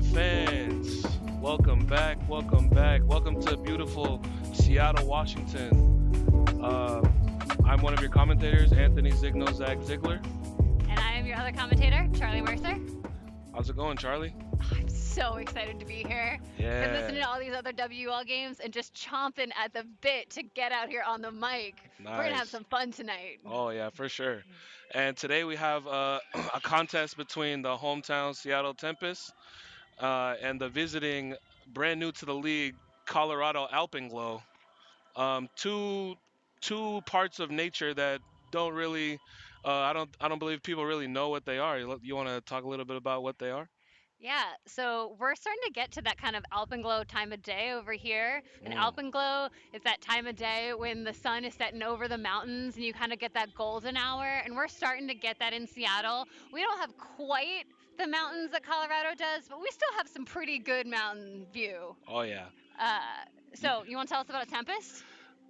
Alright, fans, welcome back, welcome back, welcome to beautiful Seattle, Washington. I'm one of your commentators, Anthony Zigno Zag Ziegler. And I am your other commentator, Charlie Mercer. How's it going, Charlie? I'm so excited to be here. Been listening to Yeah, all these other WUL games and just chomping at the bit to get out here on the mic. We're gonna have nice. some fun tonight. Oh yeah, for sure. And today we have a contest between the hometown Seattle Tempest and the visiting, brand new to the league, Colorado Alpenglow. Two parts of nature that don't really I don't believe people really know what they are. You want to talk a little bit about what they are? Yeah, so we're starting to get to that kind of alpenglow time of day over here. And Mm, alpenglow is that time of day when the sun is setting over the mountains and you kind of get that golden hour. And we're starting to get that in Seattle. We don't have quite the mountains that Colorado does, but we still have some pretty good mountain view. oh yeah. Uh, Y- so you want to tell us about a tempest?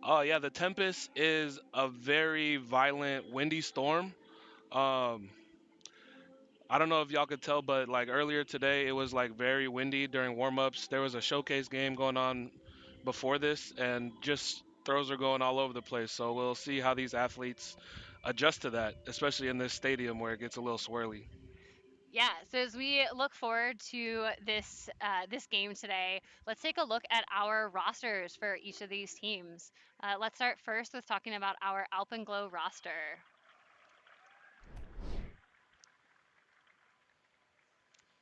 Oh yeah, the Tempest is a very violent windy storm. Um, I don't know if y'all could tell, but like earlier today, it was like very windy during warm-ups. There was a showcase game going on before this, and just throws are going all over the place. So we'll see how these athletes adjust to that, especially in this stadium where it gets a little swirly. Yeah. So as we look forward to this game today, let's take a look at our rosters for each of these teams. Let's start first with talking about our Alpenglow roster.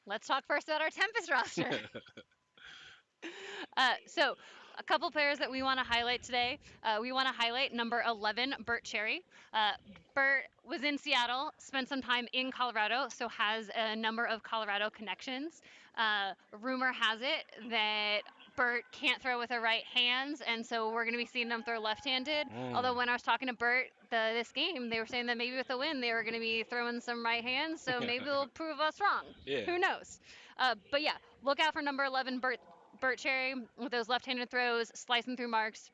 Let's talk first about our Tempest roster. So, a couple players that we want to highlight today. We want to highlight number 11, Bert Cherry. Uh, Bert was in Seattle, spent some time in Colorado, so has a number of Colorado connections. Rumor has it that Bert can't throw with her right hands, and so we're going to be seeing them throw left-handed. Mm. Although when I was talking to Bert this game, they were saying that maybe with the win they were going to be throwing some right hands, so maybe they'll prove us wrong. Yeah. Who knows? But yeah, look out for number 11, Bert Cherry with those left-handed throws, slicing through marks.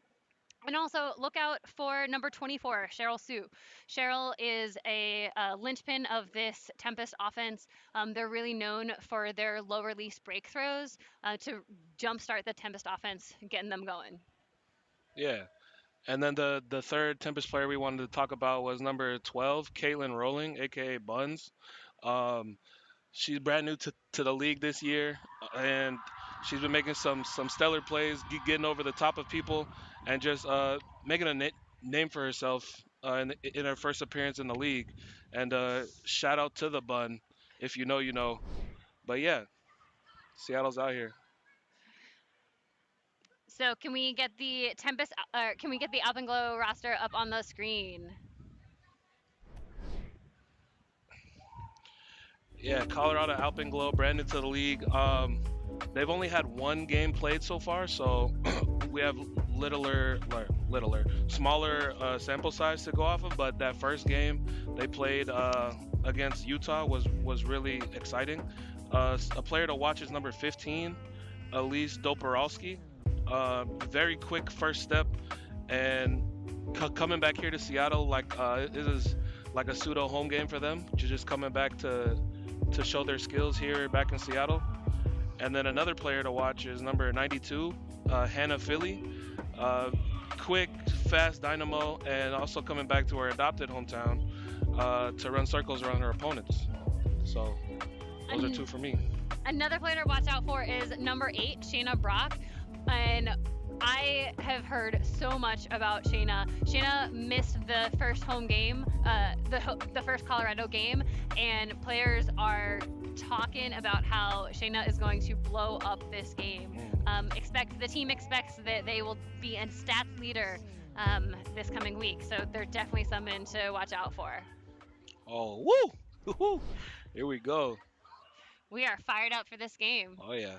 And also look out for number 24, Cheryl Sue. Cheryl is a linchpin of this Tempest offense. They're really known for their low release break throws to jumpstart the Tempest offense, getting them going. Yeah. And then the third Tempest player we wanted to talk about was number 12, Caitlin Rowling, aka Buns. Um, she's brand new to the league this year, and she's been making some stellar plays, getting over the top of people, and just making a name for herself in her first appearance in the league. And shout out to the Bun, if you know, you know. But yeah, Seattle's out here. So can we get the Tempest? Can we get the Alpenglow roster up on the screen? Yeah, Colorado Alpenglow, brand new to the league. They've only had one game played so far, so we have smaller sample size to go off of. But that first game they played against Utah was really exciting. A player to watch is number 15, Elise Doporowski. Very quick first step, and coming back here to Seattle, like this is like a pseudo home game for them. Just coming back to show their skills here back in Seattle. And then another player to watch is number 92, Hannah Philly. Uh, Quick, fast dynamo, and also coming back to her adopted hometown to run circles around her opponents. So those are two for me. Another player to watch out for is number 8, Shayna Brock. And I have heard so much about Shayna. Shayna missed the first home game, the first Colorado game, and players are talking about how Shayna is going to blow up this game. The team expects that they will be a stats leader this coming week, so they're definitely something to watch out for. Oh, woo! Woo! Here we go. We are fired up for this game. Oh yeah.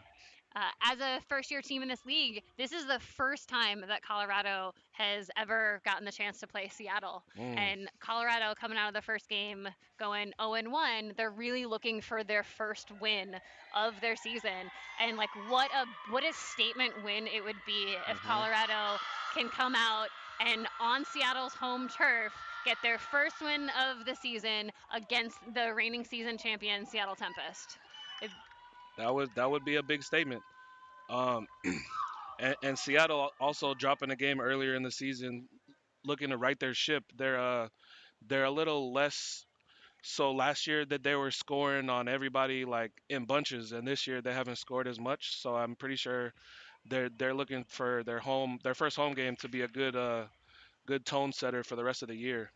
As a first year team in this league, this is the first time that Colorado has ever gotten the chance to play Seattle. Mm. And Colorado coming out of the first game going 0-1, they're really looking for their first win of their season. And like what a statement win it would be if Colorado can come out and on Seattle's home turf get their first win of the season against the reigning season champion Seattle Tempest. That would be a big statement. Um, and Seattle also dropping a game earlier in the season, looking to right their ship. They're a little less. So last year that they were scoring on everybody like in bunches, and this year they haven't scored as much. So I'm pretty sure they're looking for their first home game to be a good tone setter for the rest of the year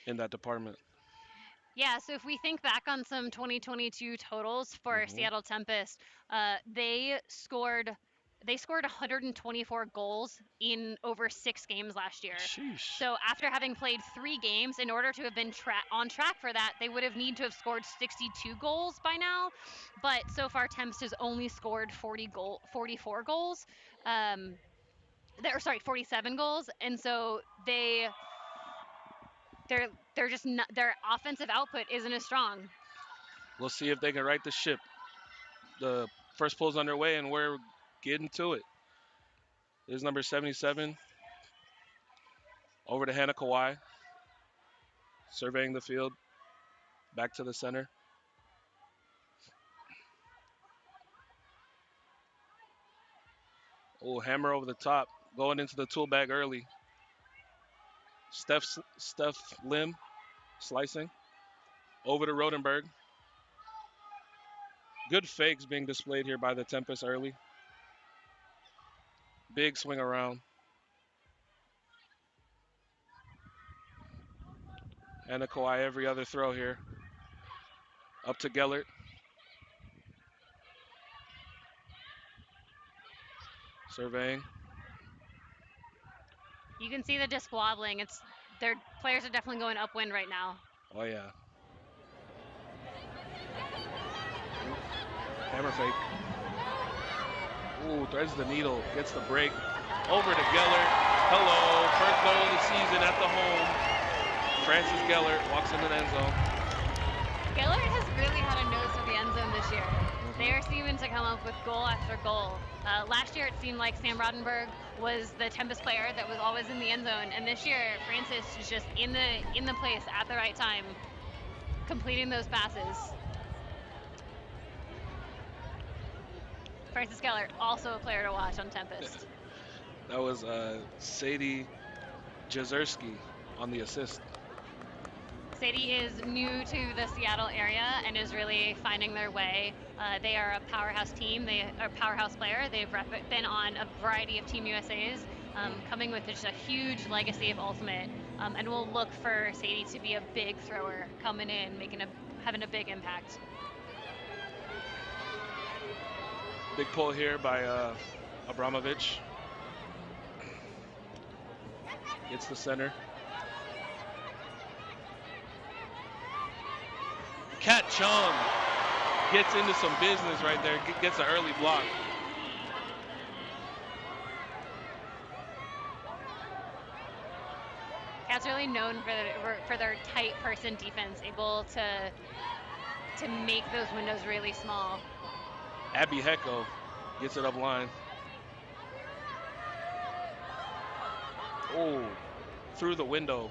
in that department. Yeah, so if we think back on some 2022 totals for Hmm. Seattle Tempest, they scored 124 goals in over 6 games last year. Sheesh. So after having played 3 games, in order to have been on track for that, they would have need to have scored 62 goals by now. But so far, Tempest has only scored 44 goals. They're sorry, 47 goals, and so they're just not, their offensive output isn't as strong. We'll see if they can right the ship. The first pull's underway, and we're getting to it. This is number 77 over to Hannah Kawhi, surveying the field, back to the center. Oh, hammer over the top, going into the tool bag early. Steph Lim slicing over to Rodenberg. Good fakes being displayed here by the Tempest early. Big swing around. And a Kawhi every other throw here. Up to Gellert. Surveying. You can see the disc wobbling. It's their players are definitely going upwind right now. Oh, yeah. Hammer fake. Ooh, threads the needle. Gets the break. Over to Gellert. Hello. First goal of the season at the home. Francis Gellert walks into the end zone. Gellert has really had a nose for the end zone this year. They are seeming to come up with goal after goal. Last year, it seemed like Sam Rodenberg was the Tempest player that was always in the end zone, and this year, Francis is just in the place at the right time, completing those passes. Francis Gellert, also a player to watch on Tempest. That was Sadie Jezerski on the assist. Sadie is new to the Seattle area and is really finding their way. They are a powerhouse team. They are a powerhouse player. They've been on a variety of Team USAs, coming with just a huge legacy of Ultimate. And we'll look for Sadie to be a big thrower, coming in, having a big impact. Big pull here by Abramovich. Gets the center. Kat Chung gets into some business right there. Gets an early block. Cat's really known for their tight person defense, able to make those windows really small. Abby Hecko gets it up line. Oh, through the window.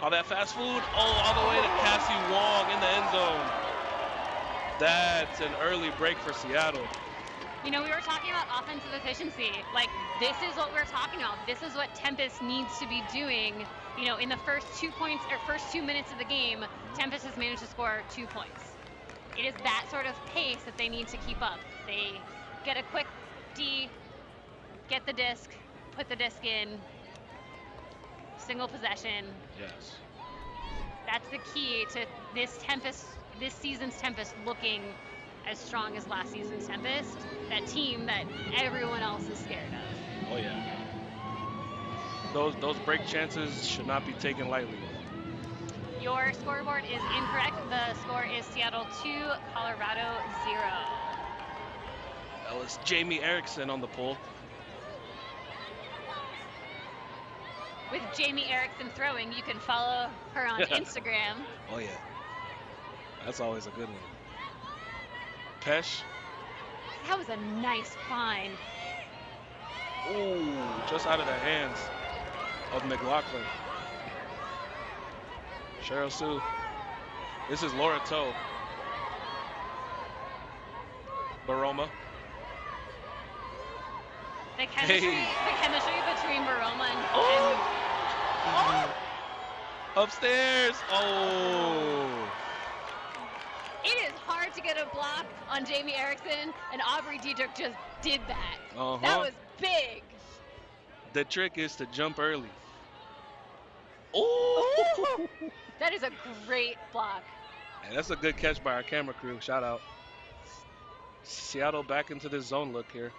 All that fast food. Oh, all the way to Cassie Wong in the end zone. That's an early break for Seattle. You know, we were talking about offensive efficiency. Like, this is what we're talking about. This is what Tempest needs to be doing. You know, in the first 2 minutes of the game, Tempest has managed to score 2 points. It is that sort of pace that they need to keep up. They get a quick D, get the disc, put the disc in, single possession. Yes. That's the key to this season's Tempest looking as strong as last season's Tempest, that team that everyone else is scared of. Oh yeah. Those break chances should not be taken lightly. Your scoreboard is incorrect. The score is Seattle 2, Colorado 0. That was Jamie Erickson on the pull. With Jamie Erickson throwing, you can follow her on Instagram. Oh yeah. That's always a good one. Pesh. That was a nice find. Ooh, just out of the hands of McLaughlin. Cheryl Sue. This is Laura Toe. Baroma. The chemistry between Baroma and Oh! Upstairs. Oh. It is hard to get a block on Jamie Erickson, and Aubrey Dietrich just did that. That was big. The trick is to jump early. Oh! That is a great block. And that's a good catch by our camera crew. Shout out. Seattle back into this zone look here.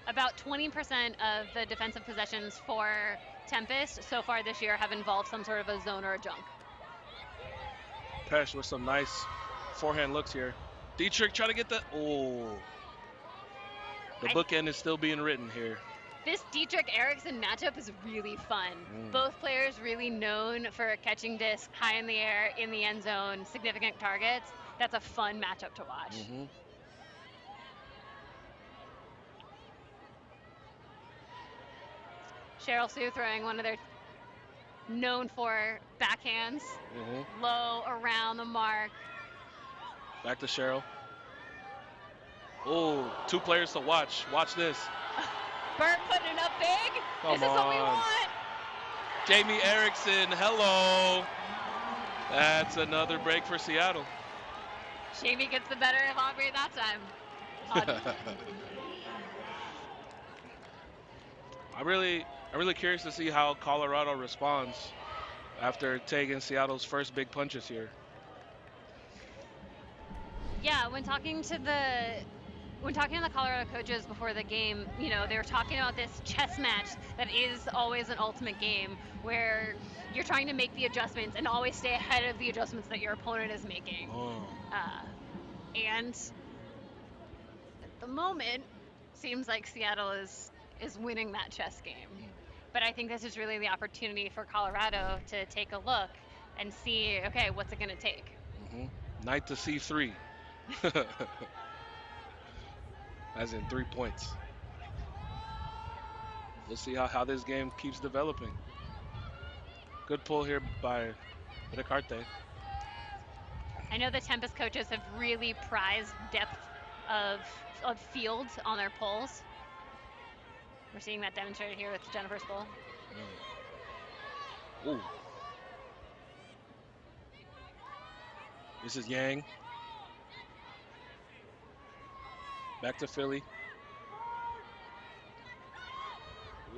About 20% of the defensive possessions for Tempest so far this year have involved some sort of a zone or a junk. Pesh with some nice forehand looks here. Dietrich trying to get the... Oh. The bookend is still being written here. This Dietrich-Erickson matchup is really fun. Both players really known for catching disc high in the air, in the end zone, significant targets. That's a fun matchup to watch. Cheryl Sue throwing one of their known for backhands. Low, around the mark. Back to Cheryl. Oh, 2 players to watch. Watch this. Burt putting it up big. This is what we want. Jamie Erickson, hello. That's another break for Seattle. Jamie gets the better of Aubrey that time. I'm really curious to see how Colorado responds after taking Seattle's first big punches here. Yeah, when talking to the Colorado coaches before the game, you know, they were talking about this chess match that is always an ultimate game where you're trying to make the adjustments and always stay ahead of the adjustments that your opponent is making. And at the moment, seems like Seattle is winning that chess game. But I think this is really the opportunity for Colorado to take a look and see, okay, what's it going to take? Knight to C3. As in 3 points. We'll see how this game keeps developing. Good pull here by Ricarte. I know the Tempest coaches have really prized depth of field on their pulls. We're seeing that demonstrated here with Jennifer's pull. Ooh. This is Yang. Back to Philly.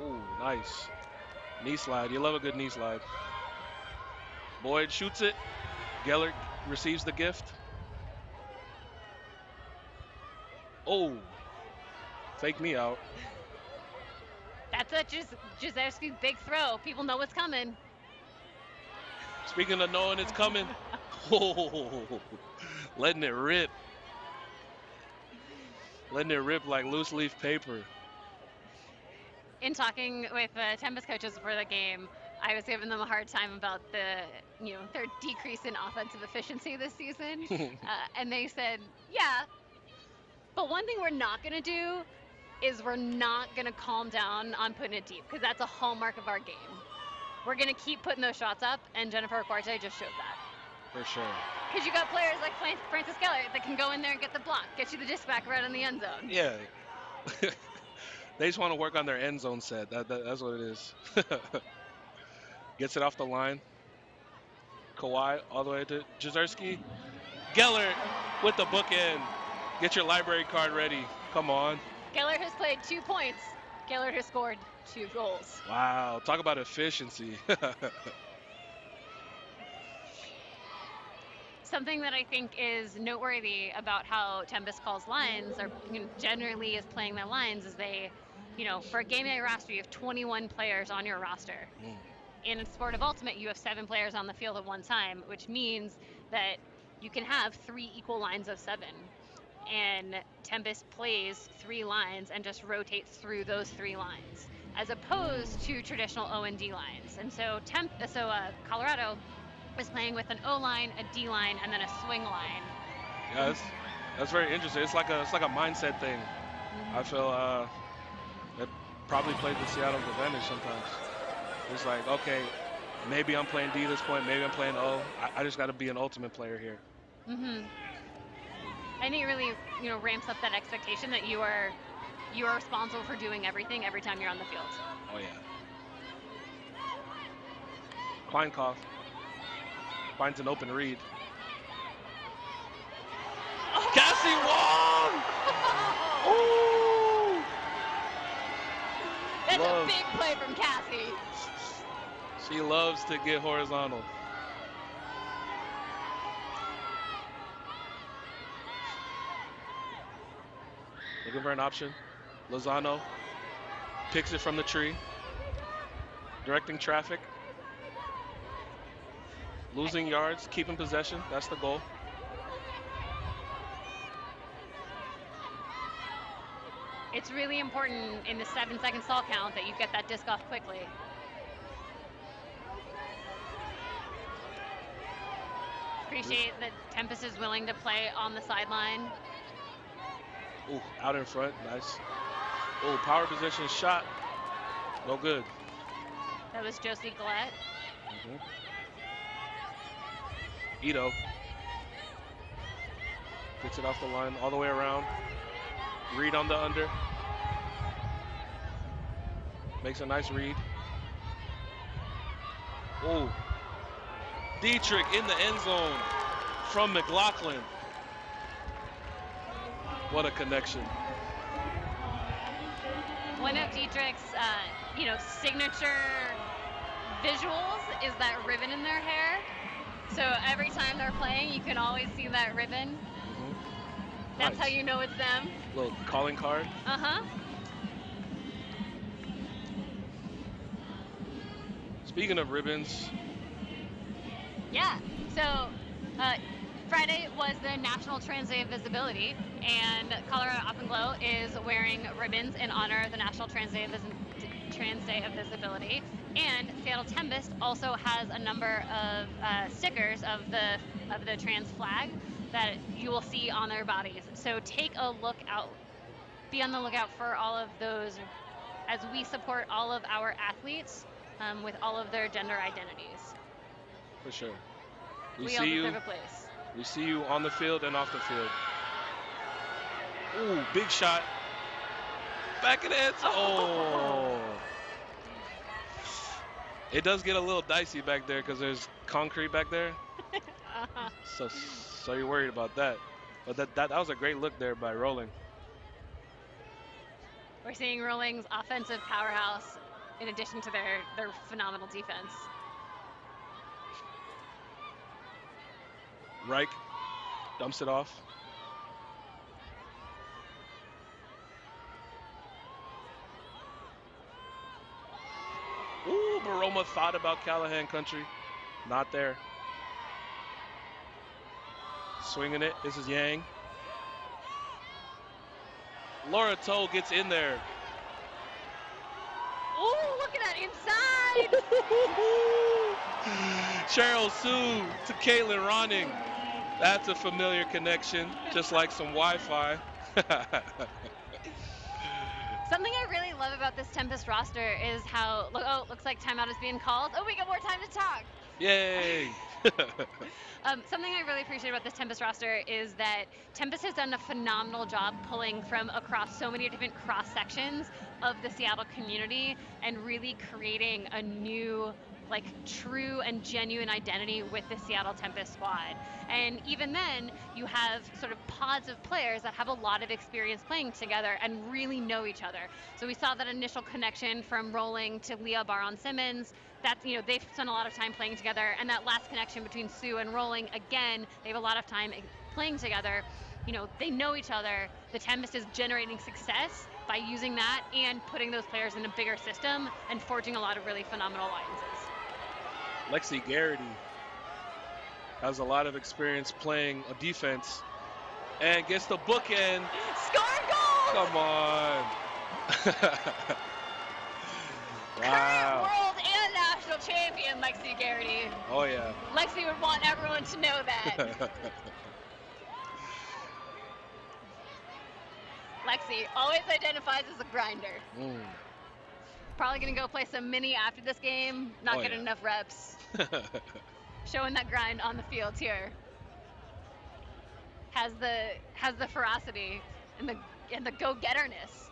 Ooh, nice. Knee slide. You love a good knee slide. Boyd shoots it. Geller receives the gift. Oh. Fake me out. That's a Jezewski's big throw. People know what's coming. Speaking of knowing it's coming. Oh, letting it rip. Letting it rip like loose leaf paper. In talking with Tempest coaches before the game, I was giving them a hard time about their decrease in offensive efficiency this season. And they said, yeah, but one thing we're not going to do is we're not going to calm down on putting it deep, because that's a hallmark of our game. We're going to keep putting those shots up, and Jennifer Ricarte just showed that. For sure. Because you got players like Francis Geller that can go in there and get the block, get you the disc back right in the end zone. Yeah. They just want to work on their end zone set. That's what it is. Gets it off the line. Kawhi all the way to Jezewski. Geller with the bookend. Get your library card ready. Come on. Geller has played 2 points. Geller has scored 2 goals. Wow. Talk about efficiency. Something that I think is noteworthy about how Tempest calls lines, or generally is playing their lines, is they, for a game day roster, you have 21 players on your roster. In Sport of Ultimate, you have 7 players on the field at one time, which means that you can have 3 equal lines of 7. And Tempest plays 3 lines and just rotates through those 3 lines, as opposed to traditional O and D lines. And so Colorado is playing with an O line, a D line, and then a swing line. Yeah, that's very interesting. It's like a mindset thing. I feel it probably plays to Seattle's advantage sometimes. It's like, okay, maybe I'm playing D this point, maybe I'm playing O. I just got to be an ultimate player here. I think it really, ramps up that expectation that you are responsible for doing everything every time you're on the field. Oh yeah. Kleinkopf finds an open read. Cassie Wong! Ooh! That's a big play from Cassie. She loves to get horizontal. Looking for an option. Lozano picks it from the tree. Directing traffic. Losing yards, keeping possession. That's the goal. It's really important in the 7-second stall count that you get that disc off quickly. Appreciate that Tempest is willing to play on the sideline. Ooh, out in front, nice. Ooh, power position shot. No good. That was Josie Gillette. Ito gets it off the line all the way around. Read on the under. Makes a nice read. Ooh. Dietrich in the end zone from McLaughlin. What a connection. One of Dietrich's, signature visuals is that ribbon in their hair. So every time they're playing, you can always see that ribbon. That's nice. how you know it's them. Little calling card. Speaking of ribbons. Yeah, so Friday was the National Trans Day of Visibility, and Colorado Alpenglow is wearing ribbons in honor of the National Trans Day of Visibility. And Seattle Tempest also has a number of stickers of the trans flag that you will see on their bodies. So take a look out, be on the lookout for all of those as we support all of our athletes with all of their gender identities. For sure. We all deserve a place. We see you on the field and off the field. Ooh, big shot. Back in the end zone. Oh. It does get a little dicey back there because there's concrete back there. So you're worried about that. But that was a great look there by Rolling. We're seeing Rolling's offensive powerhouse in addition to their phenomenal defense. Reich dumps it off. Ooh, Baroma thought about Callahan country. Not there. Swinging it. This is Yang. Laura Toe gets in there. Ooh, look at that inside. Cheryl Sue to Caitlin Ronning. That's a familiar connection, just like some Wi-Fi. Something I really love about this Tempest roster is how, looks like timeout is being called. Oh, we got more time to talk. Yay. Something I really appreciate about this Tempest roster is that Tempest has done a phenomenal job pulling from across so many different cross sections of the Seattle community and really creating a new, true and genuine identity with the Seattle Tempest squad. And even then, you have sort of pods of players that have a lot of experience playing together and really know each other. So we saw that initial connection from Rolling to Leah Baron-Simmons. That, they've spent a lot of time playing together, and that last connection between Sue and Rolling, again, they have a lot of time playing together. They know each other. The Tempest is generating success by using that and putting those players in a bigger system and forging a lot of really phenomenal alliances. Lexi Garrity has a lot of experience playing a defense and gets the bookend. Score goal! Come on. Wow. Current world and national champion, Lexi Garrity. Oh, yeah. Lexi would want everyone to know that. Lexi always identifies as a grinder. Probably going to go play some mini after this game. Not getting enough reps. Showing that grind on the field here. has the ferocity and the go-getterness.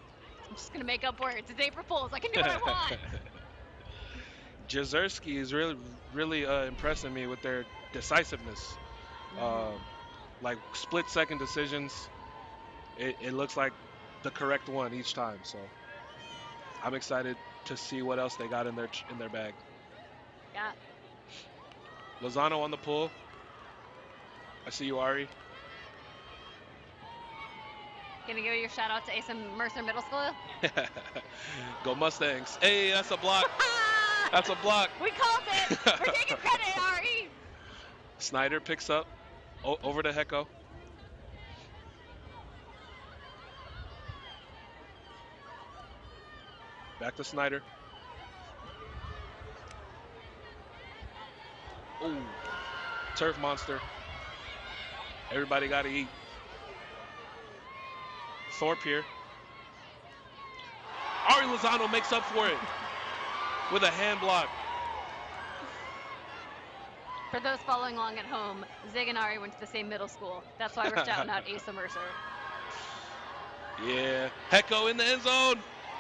I'm just gonna make up words. It's April Fools. I can do what I want. Jezerski is really impressing me with their decisiveness. Um, like split-second decisions. It looks like the correct one each time. So I'm excited to see what else they got in their bag. Yeah. Lozano on the pull. I see you, Ari. Gonna give your shout out to Asa Mercer Middle School. Go Mustangs. Hey, that's a block. That's a block. We called it. We're taking credit, Ari. Snyder picks up over to Hecko. Back to Snyder. Ooh, turf monster. Everybody got to eat. Thorpe here. Ari Lozano makes up for it with a hand block. For those following along at home, Zig and Ari went to the same middle school. That's why we're shouting out Asa Mercer. Yeah. Hecko in the end zone.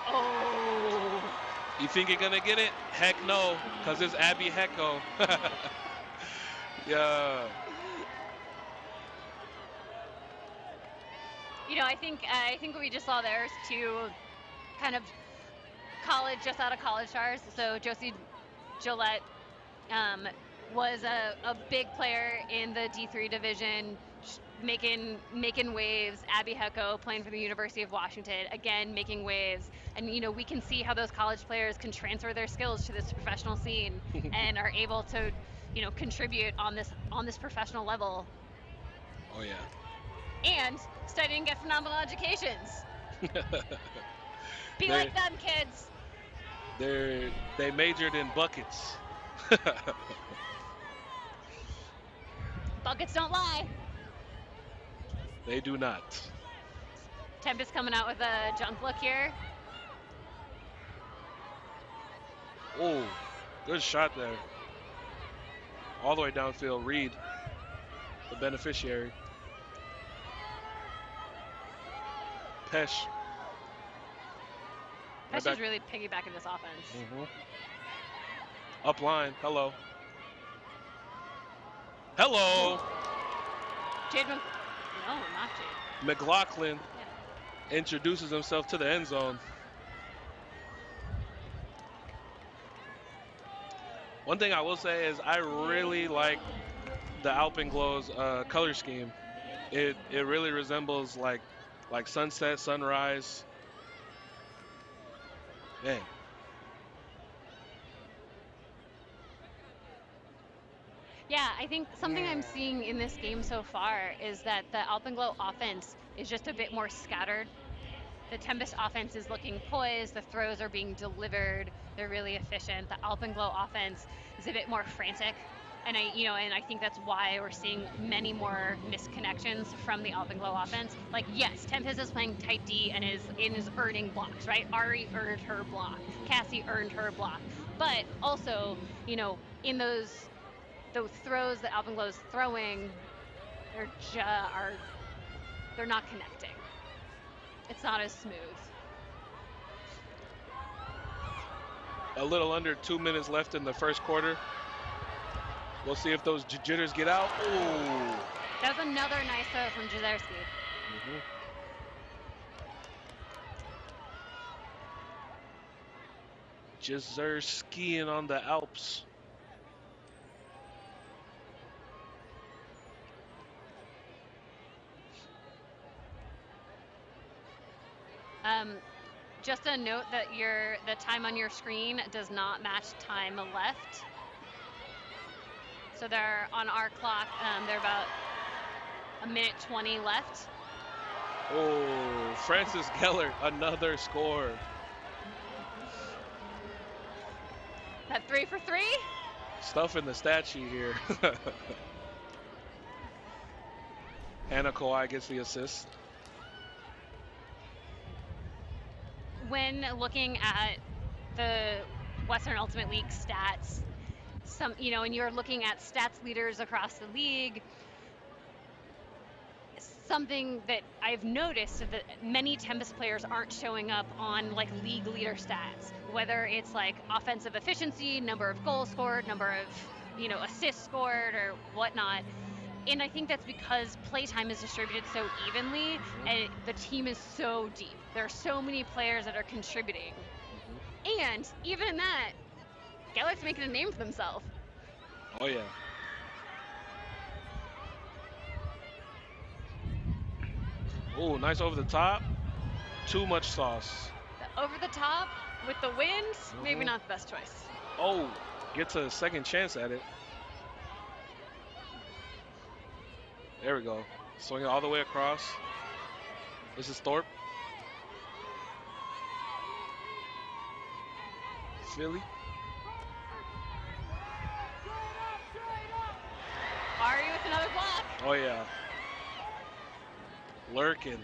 Oh. You think you're going to get it? Heck no, because it's Abby Hecko. Yeah. You know, I think what we just saw there is two kind of just out of college stars. So Josie Gillette was a big player in the D3 division, making waves. Abby Hecko playing for the University of Washington, again making waves. And you know, we can see how those college players can transfer their skills to this professional scene and are able to, you know, contribute on this professional level. Oh yeah. And study and get phenomenal educations. Be like them, kids. They majored in buckets. Buckets don't lie. They do not. Tempest coming out with a junk look here. Oh, good shot there. All the way downfield. Reed, the beneficiary. Pesh. Pesh is really piggybacking this offense. Up line. Hello. Hello. Jade no, not Jade. McLaughlin introduces himself to the end zone. One thing I will say is I really like the Alpenglow's color scheme. It really resembles like sunset, sunrise. Man. Yeah, I think something I'm seeing in this game so far is that the Alpenglow offense is just a bit more scattered. The Tempest offense is looking poised. The throws are being delivered. They're really efficient. The Alpenglow offense is a bit more frantic. And I think that's why we're seeing many more misconnections from the Alpenglow offense. Like, yes, Tempest is playing tight D and is earning blocks, right? Ari earned her block. Cassie earned her block. But also, you know, in those throws that Alpenglow is throwing, they're not connecting. It's not as smooth. A little under 2 minutes left in the first quarter. We'll see if those jitters get out. Ooh. That was another nice throw from Jezerski. Jezerskiing on the Alps. Just a note that the time on your screen does not match time left. So they're on our clock. They're about 1:20 left. Oh, Francis Geller, another score. That 3 for 3. Stuff in the stat sheet here. Hannah Kawhi gets the assist. When looking at the Western Ultimate League stats, and you're looking at stats leaders across the league, something that I've noticed that many Tempest players aren't showing up on like league leader stats, whether it's like offensive efficiency, number of goals scored, number of assists scored or whatnot. And I think that's because playtime is distributed so evenly, and the team is so deep. There are so many players that are contributing, and even in that, Gellert's making a name for themselves. Oh yeah. Oh, nice over the top. Too much sauce. The over the top with the wind, maybe not the best choice. Oh, gets a second chance at it. There we go. Swing it all the way across. This is Thorpe. Philly. Ari with another block. Oh yeah. Lurking.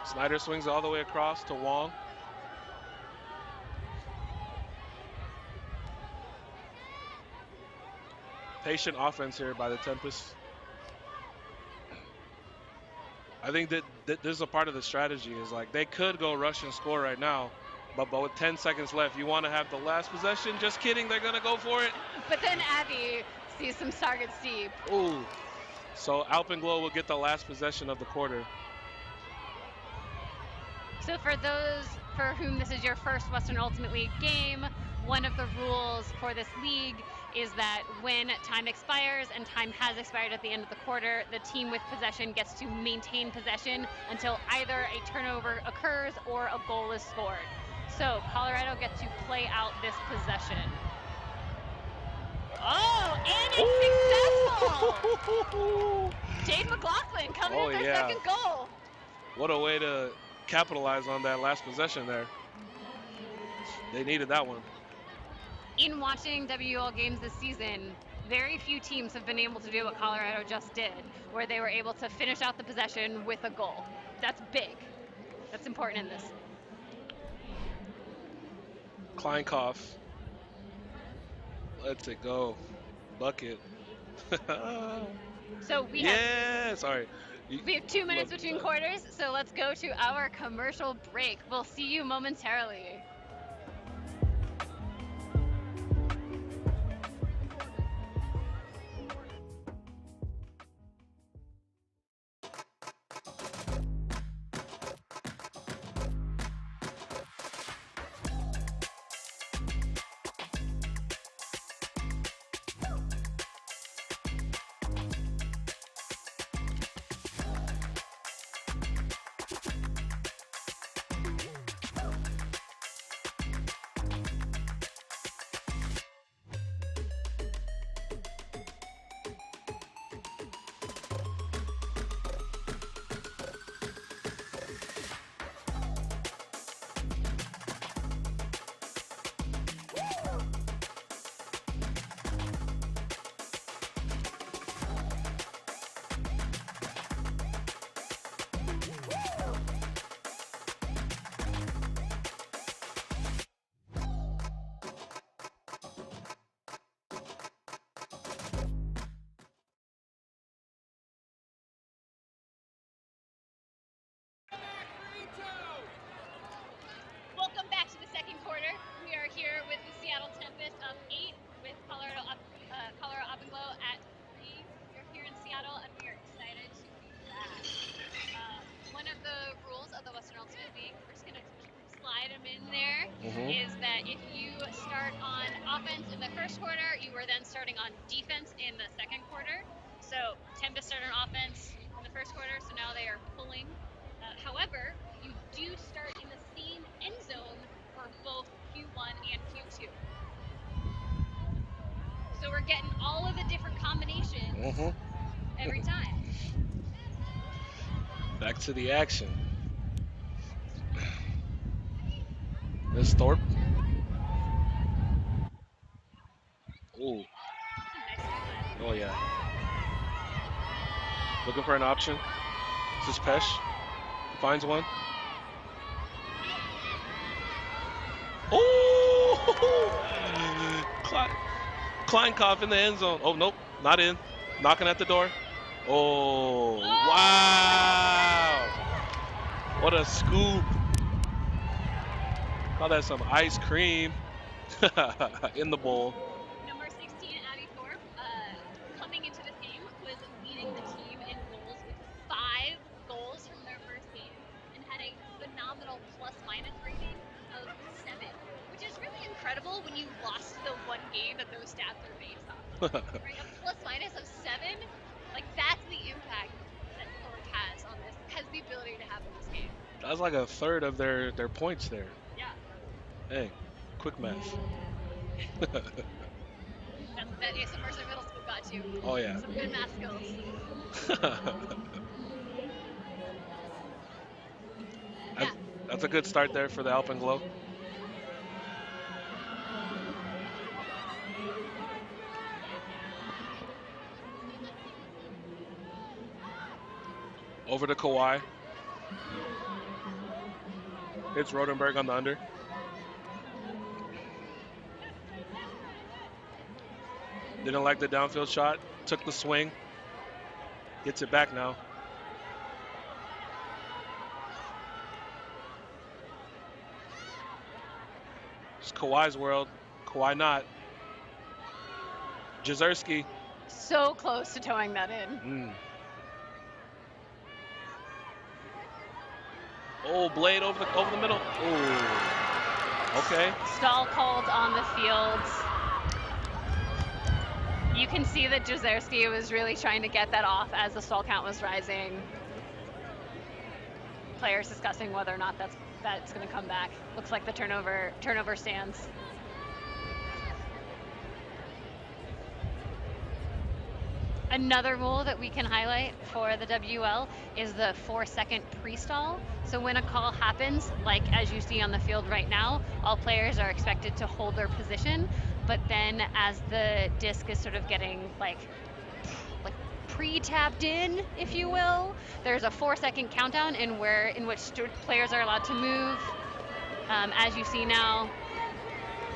Snyder swings all the way across to Wong. Patient offense here by the Tempest. I think that this is a part of the strategy. Is like they could go rush and score right now, but with 10 seconds left, you want to have the last possession. Just kidding, they're gonna go for it. But then Abby sees some targets deep. Ooh. So Alpenglow will get the last possession of the quarter. So for those for whom this is your first Western Ultimate League game, one of the rules for this league is that when time expires, and time has expired at the end of the quarter, the team with possession gets to maintain possession until either a turnover occurs or a goal is scored. So Colorado gets to play out this possession. Oh, and it's successful! Jade McLaughlin coming in their second goal. What a way to capitalize on that last possession there. They needed that one. In watching WUL games this season, very few teams have been able to do what Colorado just did, where they were able to finish out the possession with a goal. That's big. That's important in this. Kleinkopf. Let's it go. Bucket. So we have 2 minutes between quarters, so let's go to our commercial break. We'll see you momentarily. Welcome back to the second quarter. We are here with the Seattle Tempest up 8 with Colorado Alpenglow at 3. We're here in Seattle and we are excited to be back. One of the rules of the Western Ultimate League, we're just going to slide them in there, is that if you start on offense in the first quarter, you are then starting on defense in the second quarter. So Tempest started on offense in the first quarter, so now they are pulling. However, you do start in the same end zone for both Q1 and Q2. So we're getting all of the different combinations every time. Back to the action. This Thorpe. Ooh. Oh yeah. Looking for an option. This is Pesh. Finds one. Oh! Kleinkopf in the end zone. Oh, nope, not in. Knocking at the door. Oh, wow. What a scoop. Call that some ice cream in the bowl. Number 16, Addie Thorpe, coming into this game, was leading the team in goals with 5 goals from their first game and had a phenomenal plus-minus rating of 7, which is really incredible when you lost the one game that those stats are based off of. Right? A plus-minus of 7, like that's the impact that Thorpe has the ability to have in this game. That's like a third of their points there. Yeah. Hey, quick math. That is the Mercer Middle School got you. Oh, yeah. Some good math skills. That's a good start there for the Alpenglow. Over to Kawhi. Hits Rodenberg on the under. Didn't like the downfield shot. Took the swing. Gets it back now. It's Kawhi's world. Kawhi not. Jezerski. So close to towing that in. Oh, Blade over the middle. Oh, okay. Stall called on the field. You can see that Jezerski was really trying to get that off as the stall count was rising. Players discussing whether or not that's going to come back. Looks like the turnover stands. Another rule that we can highlight for the WUL is the 4-second pre-stall. So when a call happens, like as you see on the field right now, all players are expected to hold their position. But then as the disc is sort of getting like pre-tapped in, if you will, there's a 4-second countdown in which players are allowed to move. As you see now,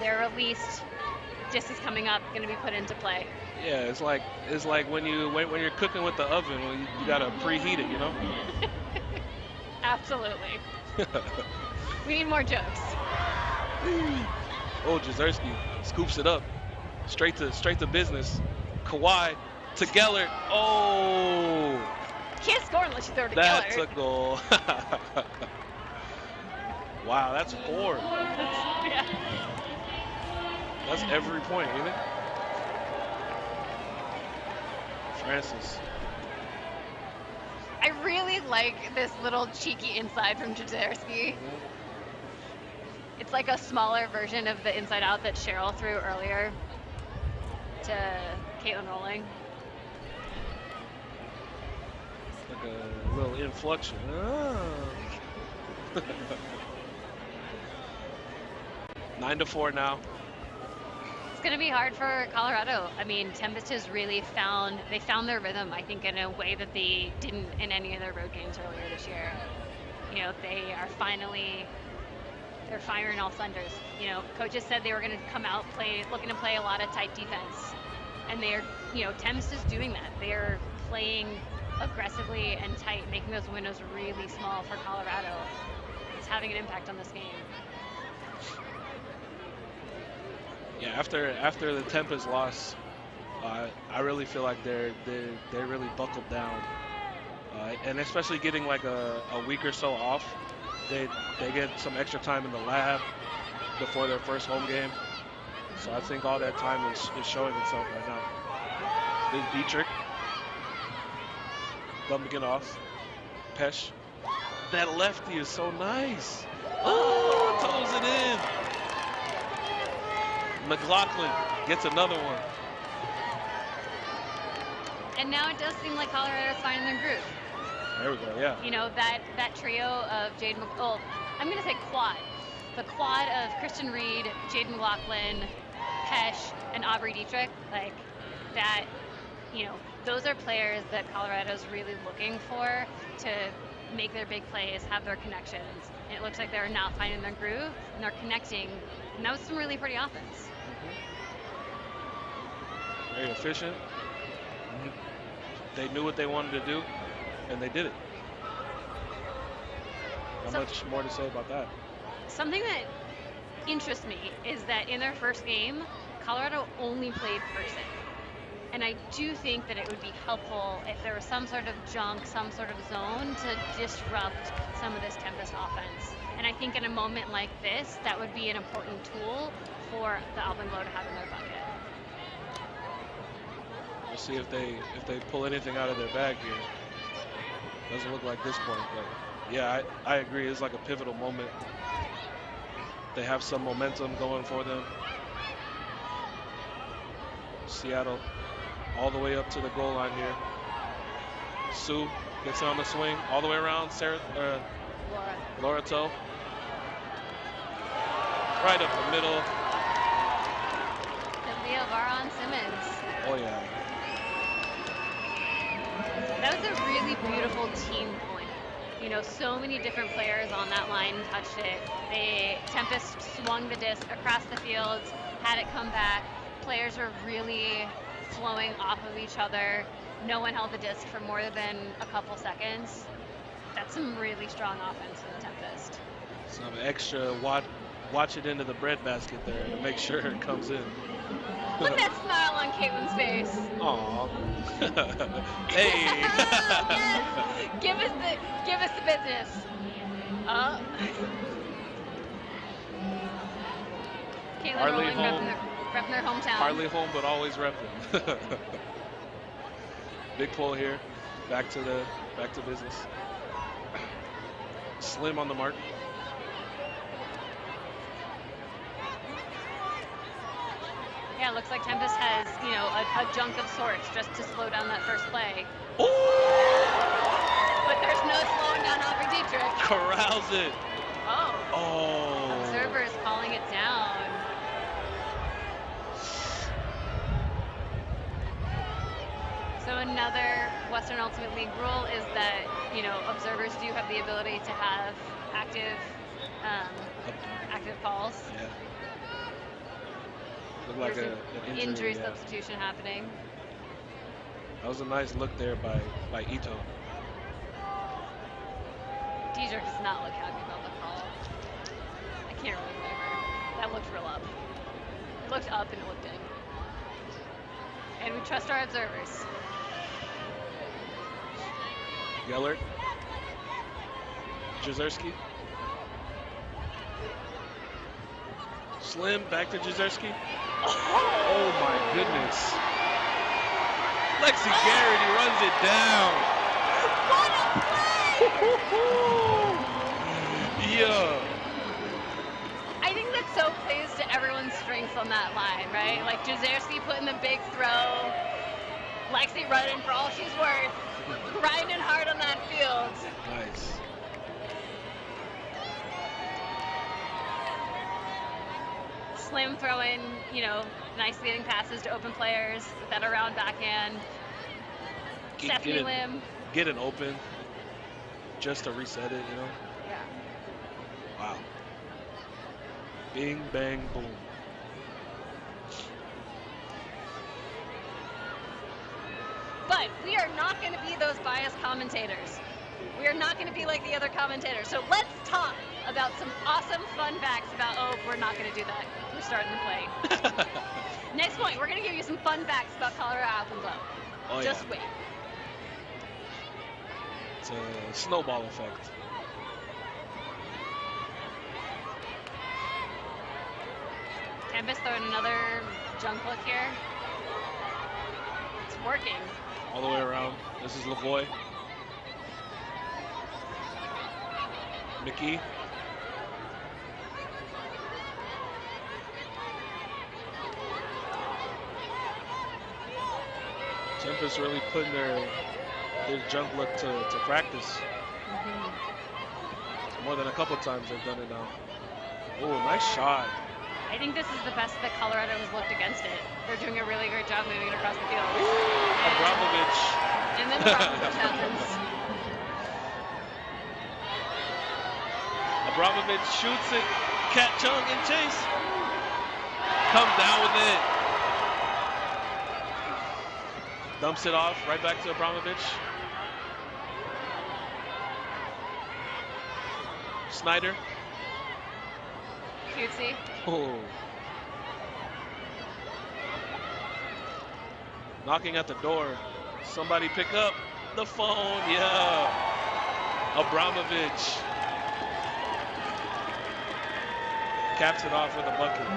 they're released. Disc is coming up, going to be put into play. Yeah, it's like when you're cooking with the oven, you gotta preheat it, you know. Absolutely. We need more jokes. Oh, Jezerski scoops it up, straight to business. Kawhi to Gellert. Oh, can't score unless you throw to Gellert. That's a goal. Wow, that's 4. Yeah. That's every point, ain't it? Francis. I really like this little cheeky inside from Jezerski. It's like a smaller version of the inside out that Cheryl threw earlier to Caitlin Rowling. Like a little inflection. Oh. 9-4 now. It's going to be hard for Colorado. I mean, Tempest has really found their rhythm, I think, in a way that they didn't in any of their road games earlier this year. You know, they're firing all cylinders. You know, coaches said they were going to come out looking to play a lot of tight defense. And Tempest is doing that. They're playing aggressively and tight, making those windows really small for Colorado. It's having an impact on this game. Yeah, after the Tempest loss, I really feel like they really buckled down, and especially getting like a week or so off, they get some extra time in the lab before their first home game. So I think all that time is showing itself right now. There's Dietrich, dumping it off. Pesh, that lefty is so nice. Oh, toes it in. McLaughlin gets another one. And now it does seem like Colorado's finding their groove. There we go, yeah. You know, that trio of I'm going to say quad. The quad of Kristen Reed, Jade McLaughlin, Pesh, and Aubrey Dietrich, like that, those are players that Colorado's really looking for to make their big plays, have their connections. And it looks like they're now finding their groove, and they're connecting. And that was some really pretty offense. Very efficient. They knew what they wanted to do, and they did it. Not much more to say about that. Something that interests me is that in their first game, Colorado only played person. And I do think that it would be helpful if there was some sort of junk, some sort of zone to disrupt some of this Tempest offense. And I think in a moment like this, that would be an important tool for the Alpenglow to have in their bucket. We'll see if they pull anything out of their bag here. Doesn't look like this point, but yeah, I agree. It's like a pivotal moment. They have some momentum going for them. Seattle all the way up to the goal line here. Sue gets it on the swing all the way around. Laura Toe. Right up the middle. Leah Varon Simmons. Oh yeah. That was a really beautiful team point. You know, so many different players on that line touched it. Tempest swung the disc across the field, had it come back. Players were really flowing off of each other. No one held the disc for more than a couple seconds. That's some really strong offense for the Tempest. Some extra watch it into the breadbasket there to make sure it comes in. Look at that smile on Caitlin's face. Aw. Hey. Yes. Give us the business. Caitlin Rowling repping their hometown. Hardly home, but always repping. Big pull here. Back to business. Slim on the mark. Yeah, it looks like Tempest has, you know, a junk of sorts just to slow down that first play. Ooh! But there's no slowing down Aubrey Dietrich. Corrals it. Oh. Observers calling it down. So another Western Ultimate League rule is that, you know, observers do have the ability to have active calls. Yeah. Looked like an injury substitution happening. That was a nice look there by Ito. Dietrich does not look happy about the call. I can't really blame her. That looked real up. It looked up and it looked in. And we trust our observers. Gellert. Jezerski. Slim back to Jezerski. Oh my goodness. Lexi Garrity runs it down. What a play! Yeah. I think that so plays to everyone's strengths on that line, right? Like Jezerski putting the big throw. Lexi running for all she's worth. Grinding hard on that field. Nice. Slim throwing, you know, nice leading passes to open players with that around backhand. Stephanie Lim. Get it open just to reset it, you know? Yeah. Wow. Bing, bang, boom. But we are not going to be those biased commentators. We are not going to be like the other commentators. So let's talk about some awesome fun facts about, oh, we're not going to do that. We're starting to play. Next point, we're going to give you some fun facts about Colorado Alpenglow. Oh, Just yeah. wait. It's a snowball effect. Tempest throwing another junk look here. It's working. All the way around. This is Lavoie. McKee. Tempest really putting their junk look to practice. More than a couple times they've done it now. Oh, nice shot. I think this is the best that Colorado has looked against it. They're doing a really great job moving it across the field. Abramovich. And then Abramovich happens. Abramovich shoots it. Cat Chung and Chase. Come down with it. Dumps it off right back to Abramovich. Snyder. Cutesy. Oh. Knocking at the door. Somebody pick up the phone. Yeah. Abramovich. Caps it off with a bucket.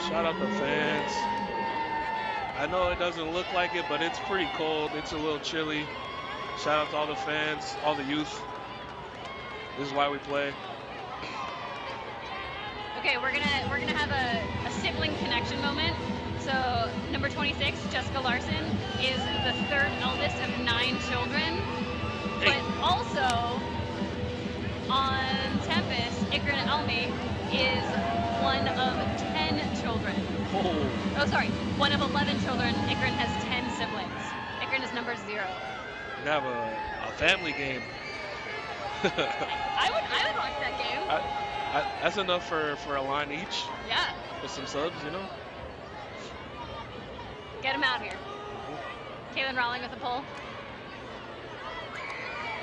Shout out the fans. I know it doesn't look like it, but it's pretty cold. It's a little chilly. Shout out to all the fans, all the youth. This is why we play. Okay, we're gonna have a sibling connection moment. So number 26, Jessica Larson, is the third eldest of 9 children, but also on Tempest, Ikrin Elmi is one of 10 children. Oh, sorry, one of 11 children. Ikrin has 10 siblings. Ikrin is number 0. We have a family game. I would watch that game. That's enough for a line each. Yeah. With some subs, you know. Get him out here. Kaylin Rowling with the pull.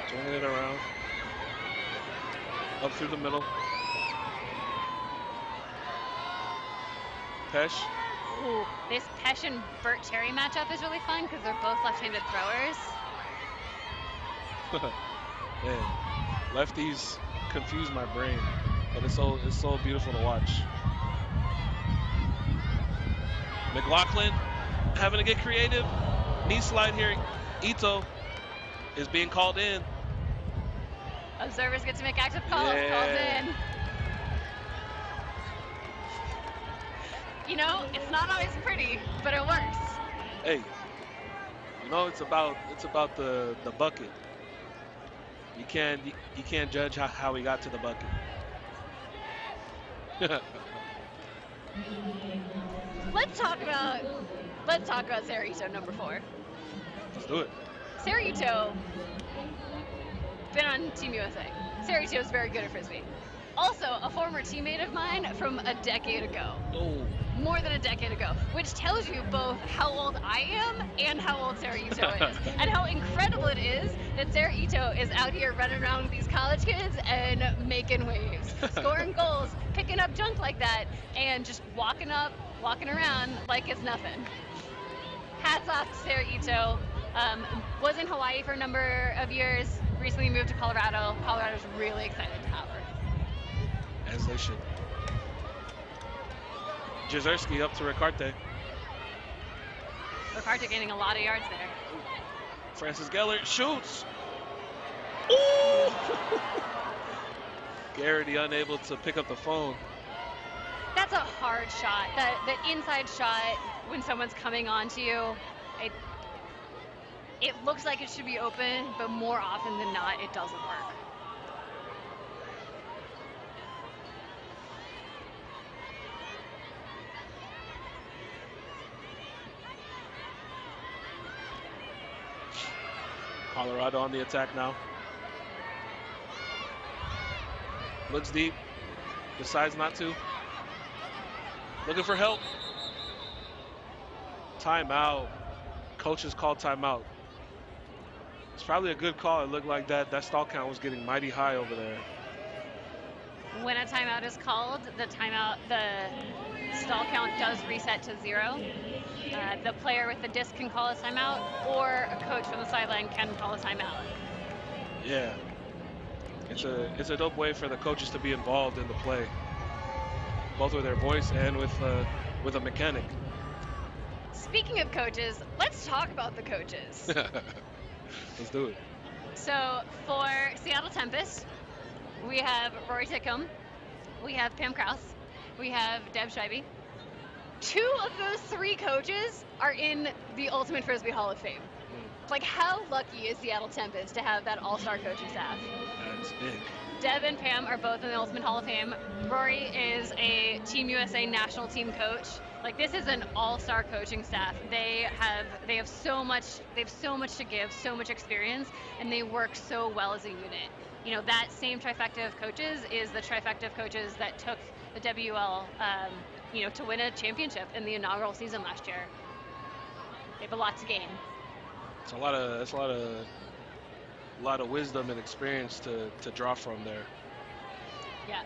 Turning it around. Up through the middle. Pesh. Ooh, this Pesh and Bert Cherry matchup is really fun because they're both left-handed throwers. Man, lefties confuse my brain, but it's so beautiful to watch. McLaughlin having to get creative. Knee slide here. Ito is being called in. Observers get to make active calls. Yeah. Calls in. You know, it's not always pretty, but it works. Hey, you know it's about the bucket. You can't judge how he got to the bucket. Let's talk about Sarah Ito, number 4. Let's do it. Sarah Ito, been on Team USA. Sarah Ito is very good at frisbee. Also, a former teammate of mine from a decade ago. Oh. More than a decade ago, which tells you both how old I am and how old Sarah Ito is, and how incredible it is that Sarah Ito is out here running around with these college kids and making waves, scoring goals, picking up junk like that, and just walking around like it's nothing. Hats off to Sarah Ito. Was in Hawaii for a number of years, recently moved to Colorado. Colorado's really excited to have her. As they should. Jezerski up to Ricarte. Ricarte gaining a lot of yards there. Francis Gellert shoots. Ooh! Garrity unable to pick up the phone. That's a hard shot. The inside shot when someone's coming onto you, it looks like it should be open, but more often than not, it doesn't work. Colorado on the attack now. Looks deep. Decides not to. Looking for help. Timeout. Coaches called timeout. It's probably a good call. It looked like that stall count was getting mighty high over there. When a timeout is called, the stall count does reset to 0. The player with the disc can call a timeout, or a coach from the sideline can call a timeout. Yeah, it's a dope way for the coaches to be involved in the play, both with their voice and with a mechanic. Speaking of coaches, let's talk about the coaches. Let's do it. So for Seattle Tempest, we have Rory Titcomb, we have Pam Krause, we have Deb Scheibe. 2 of those 3 coaches are in the Ultimate Frisbee Hall of Fame. Like, how lucky is Seattle Tempest to have that all-star coaching staff? That's big. Deb and Pam are both in the Ultimate Hall of Fame. Rory is a Team USA national team coach. Like, this is an all-star coaching staff. They have so much to give, so much experience, and they work so well as a unit. You know, that same trifecta of coaches is the trifecta of coaches that took the WUL, to win a championship in the inaugural season last year. They have a lot to gain. It's a lot of wisdom and experience to draw from there. Yeah.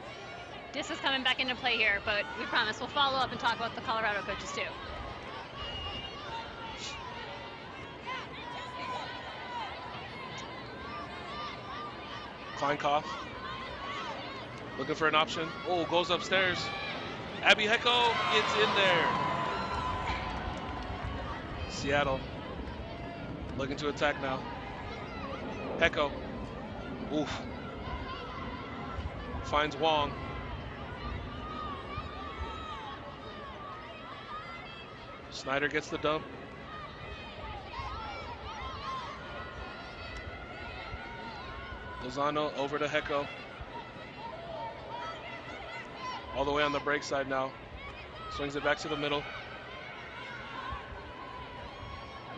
This is coming back into play here, but we promise we'll follow up and talk about the Colorado coaches too. Kleinkoff looking for an option. Oh, goes upstairs. Abby Hecko gets in there. Seattle looking to attack now. Hecko. Oof. Finds Wong. Snyder gets the dump. Lozano over to Hecko. All the way on the break side now. Swings it back to the middle.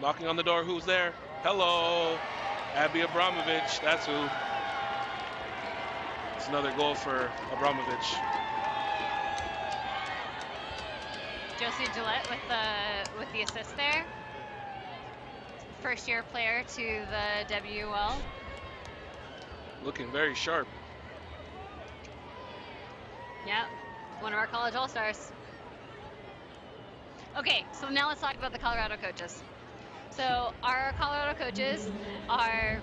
Knocking on the door. Who's there? Hello. Abby Abramovich. That's who. It's another goal for Abramovich. Josie Gillette with the assist there. First year player to the WUL. Looking very sharp. Yeah, one of our college all-stars. Okay, so now let's talk about the Colorado coaches. So our Colorado coaches are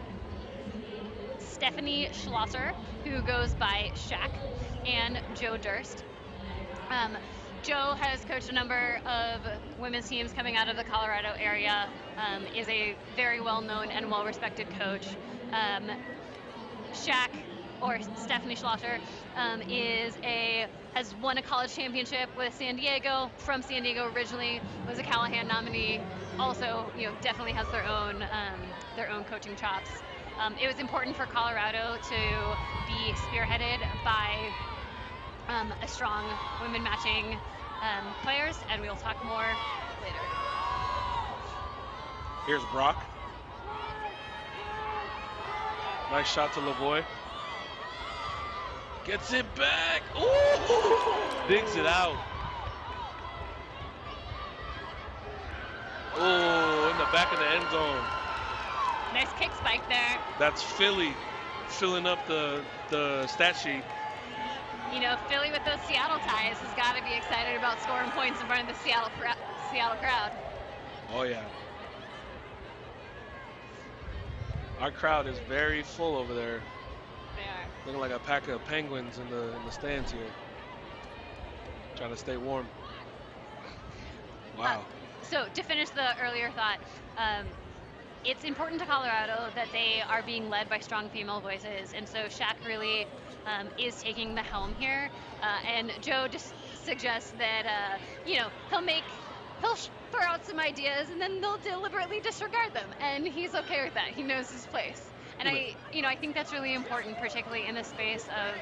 Stephanie Schlosser, who goes by Shaq, and Joe Durst. Joe has coached a number of women's teams coming out of the Colorado area, is a very well-known and well-respected coach. Shaq, or Stephanie Schlosser, has won a college championship with San Diego, from San Diego originally, was a Callahan nominee, also, definitely has their own coaching chops. It was important for Colorado to be spearheaded by a strong women matching players, and we'll talk more later. Here's Brock. Nice shot to Lavoie. Gets it back. Ooh! Digs it out. Oh, in the back of the end zone. Nice kick spike there. That's Philly filling up the stat sheet. Philly with those Seattle ties has got to be excited about scoring points in front of the Seattle crowd. Oh, yeah. Our crowd is very full over there. They are. Looking like a pack of penguins in the stands here. Trying to stay warm. Wow. So to finish the earlier thought, it's important to Colorado that they are being led by strong female voices, and so Shaq really is taking the helm here. And Joe just suggests that he'll throw out some ideas and then they'll deliberately disregard them, and he's okay with that. He knows his place, and I think that's really important, particularly in the space of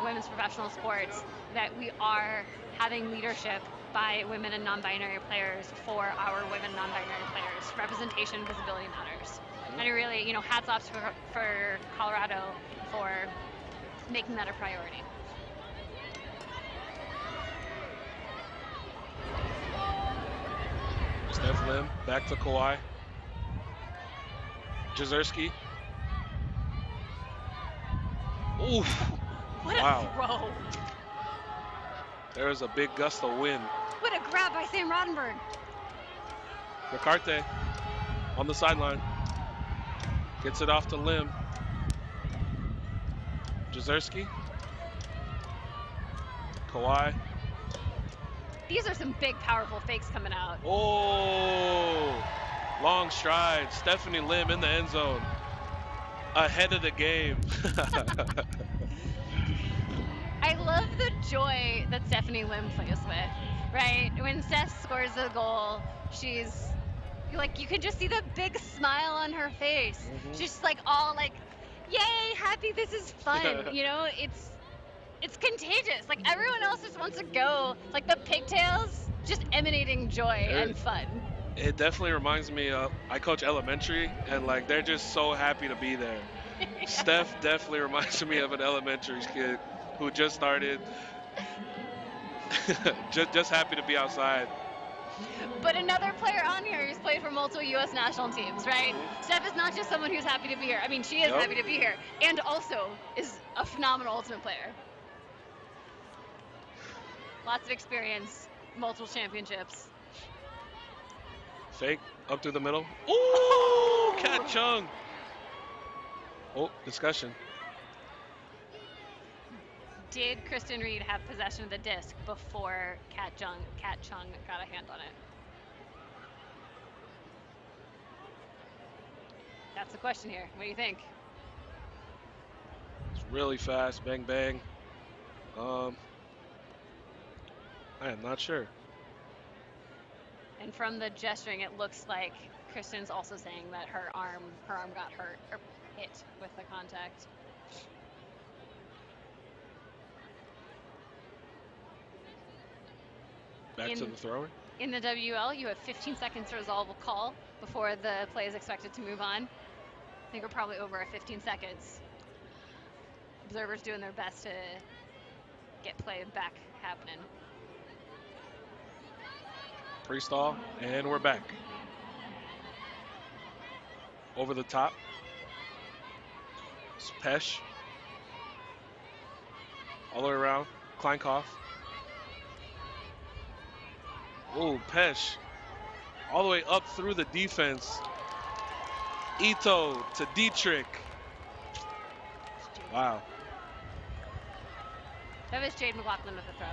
women's professional sports, that we are having leadership by women and non-binary players for our women non-binary players. Representation, visibility matters. And it really, hats off for Colorado for making that a priority. Steph Lim, back to Kawhi. Jezerski. Oof. What a throw. There was a big gust of wind. What a grab by Sam Roddenberry. Ricarte on the sideline. Gets it off to Lim. Jezerski. Kawhi. These are some big, powerful fakes coming out. Oh, long stride. Stephanie Lim in the end zone. Ahead of the game. I love the joy that Stephanie Lim plays with, right? When Steph scores a goal, she's like, you can just see the big smile on her face. Mm-hmm. She's just all yay, happy, this is fun. It's contagious. Like, everyone else just wants to go. Like, the pigtails just emanating joy and fun. It definitely reminds me of, I coach elementary, and they're just so happy to be there. Yeah. Steph definitely reminds me of an elementary kid who just started, just happy to be outside. But another player on here who's played for multiple U.S. national teams, right? Steph is not just someone who's happy to be here. I mean, she is Yep. happy to be here, and also is a phenomenal ultimate player. Lots of experience, multiple championships. Fake up through the middle. Ooh, Kat Chung. Oh, discussion. Did Kristen Reed have possession of the disc before Kat Chung got a hand on it? That's the question here. What do you think? It's really fast. Bang, bang. I am not sure. And from the gesturing, it looks like Kristen's also saying that her arm got hurt or hit with the contact. Back to the thrower. In the WUL, you have 15 seconds to resolve a call before the play is expected to move on. I think we're probably over at 15 seconds. Observers doing their best to get play back happening. Pre-stall, and we're back. Over the top. It's Pesh. All the way around. Kleinkoff. Oh, Pesh. All the way up through the defense. Ito to Dietrich. Wow. That was Jade McLaughlin with the throw.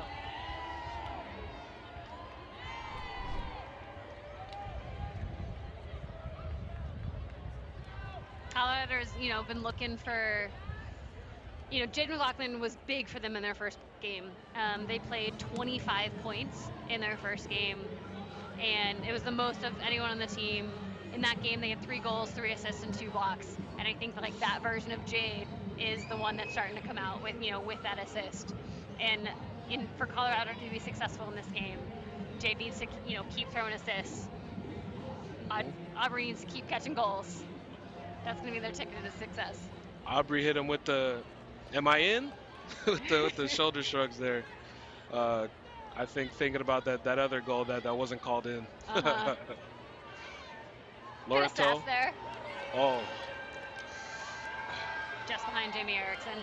Colorado's, been looking for, Jade McLaughlin was big for them in their first game. They played 25 points in their first game, and it was the most of anyone on the team. In that game, they had 3 goals, 3 assists, and 2 blocks. And I think like that version of Jade is the one that's starting to come out with, with that assist. And for Colorado to be successful in this game, Jade needs to, keep throwing assists. Aubrey needs to keep catching goals. That's going to be their ticket to success. Aubrey hit him with the, am I in? with the shoulder shrugs there. I think thinking about that other goal that wasn't called in. Uh-huh. Laura Toe. There. Oh. Just behind Jamie Erickson.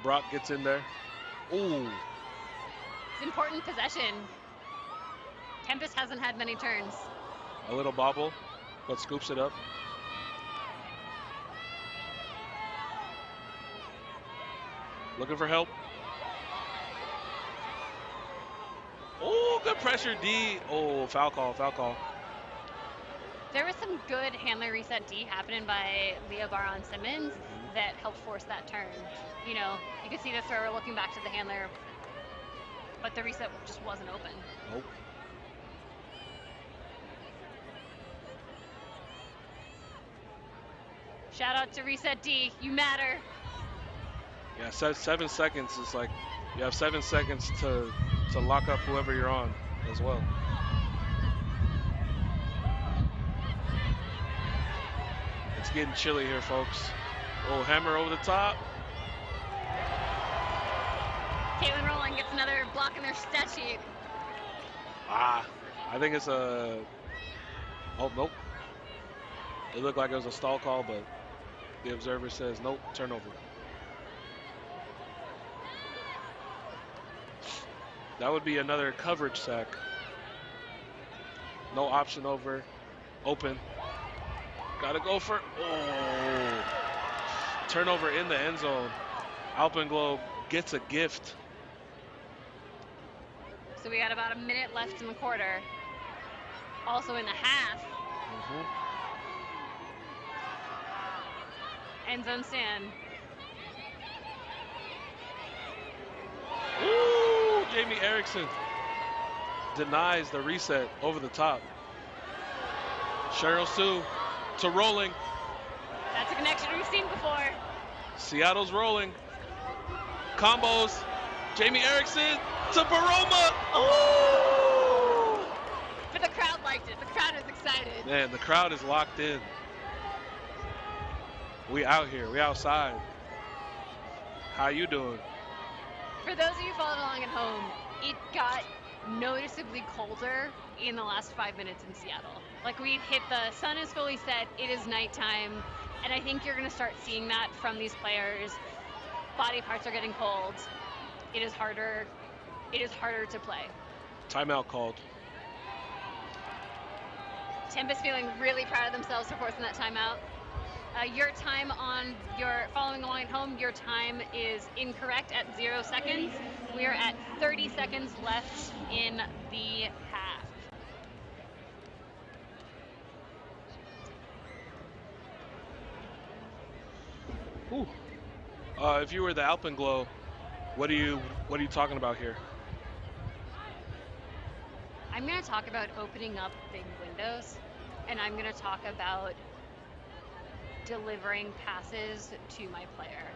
Brock gets in there. Ooh. It's important possession. Tempest hasn't had many turns. A little bobble, but scoops it up. Looking for help. Oh, good pressure, D. Oh, foul call. There was some good handler reset D happening by Leah Baron-Simmons that helped force that turn. You could see the thrower looking back to the handler, but the reset just wasn't open. Nope. Shout out to Reset D, you matter. Yeah, 7 seconds is like, you have 7 seconds to lock up whoever you're on as well. It's getting chilly here, folks. Oh, hammer over the top. Caitlin Rowland gets another block in their stat sheet. I think it's a, oh, nope. It looked like it was a stall call, but the observer says, nope, turnover. That would be another coverage sack. No option over. Open. Gotta go for, oh. Turnover in the end zone. Alpenglow gets a gift. So we got about a minute left in the quarter. Also in the half. End zone stand. Ooh, Jamie Erickson denies the reset over the top. Cheryl Sue to rolling. That's a connection we've seen before. Seattle's rolling. Combos. Jamie Erickson to Baroma. Oh! But the crowd liked it. The crowd was excited. Man, the crowd is locked in. We out here. We outside. How you doing? For those of you following along at home, it got noticeably colder in the last 5 minutes in Seattle. Like we've hit the sun is fully set, it is nighttime, and I think you're going to start seeing that from these players. Body parts are getting cold. It is harder to play. Timeout called. Tempest feeling really proud of themselves for forcing that timeout. Your time on your following along at home, your time is incorrect at 0 seconds. We are at 30 seconds left in the half. Ooh. If you were the Alpenglow, what are you talking about here? I'm going to talk about opening up big windows, and I'm going to talk about delivering passes to my player.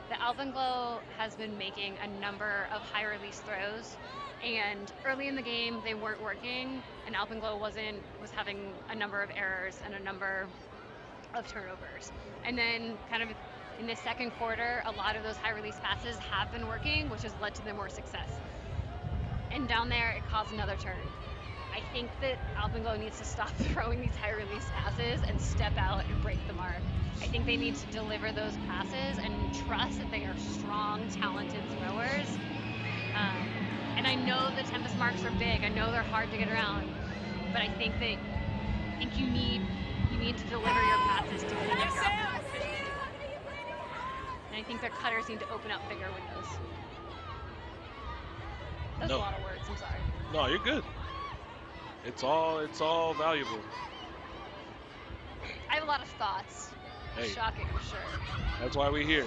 The Alpenglow has been making a number of high release throws, and early in the game they weren't working, and Alpenglow was having a number of errors and a number of turnovers. And then kind of in the second quarter, a lot of those high release passes have been working, which has led to them more success. And down there, it caused another turn. I think that Alpenglow needs to stop throwing these high release passes and step out and break the mark. I think they need to deliver those passes and trust that they are strong, talented throwers. And I know the Tempest marks are big. I know they're hard to get around, but I think you need to deliver your passes to finish your offensive efficiency. And I think their cutters need to open up bigger windows. That's a lot of words. I'm sorry. No, you're good. It's all valuable. I have a lot of thoughts. Hey. Shocking, for sure. That's why we're here.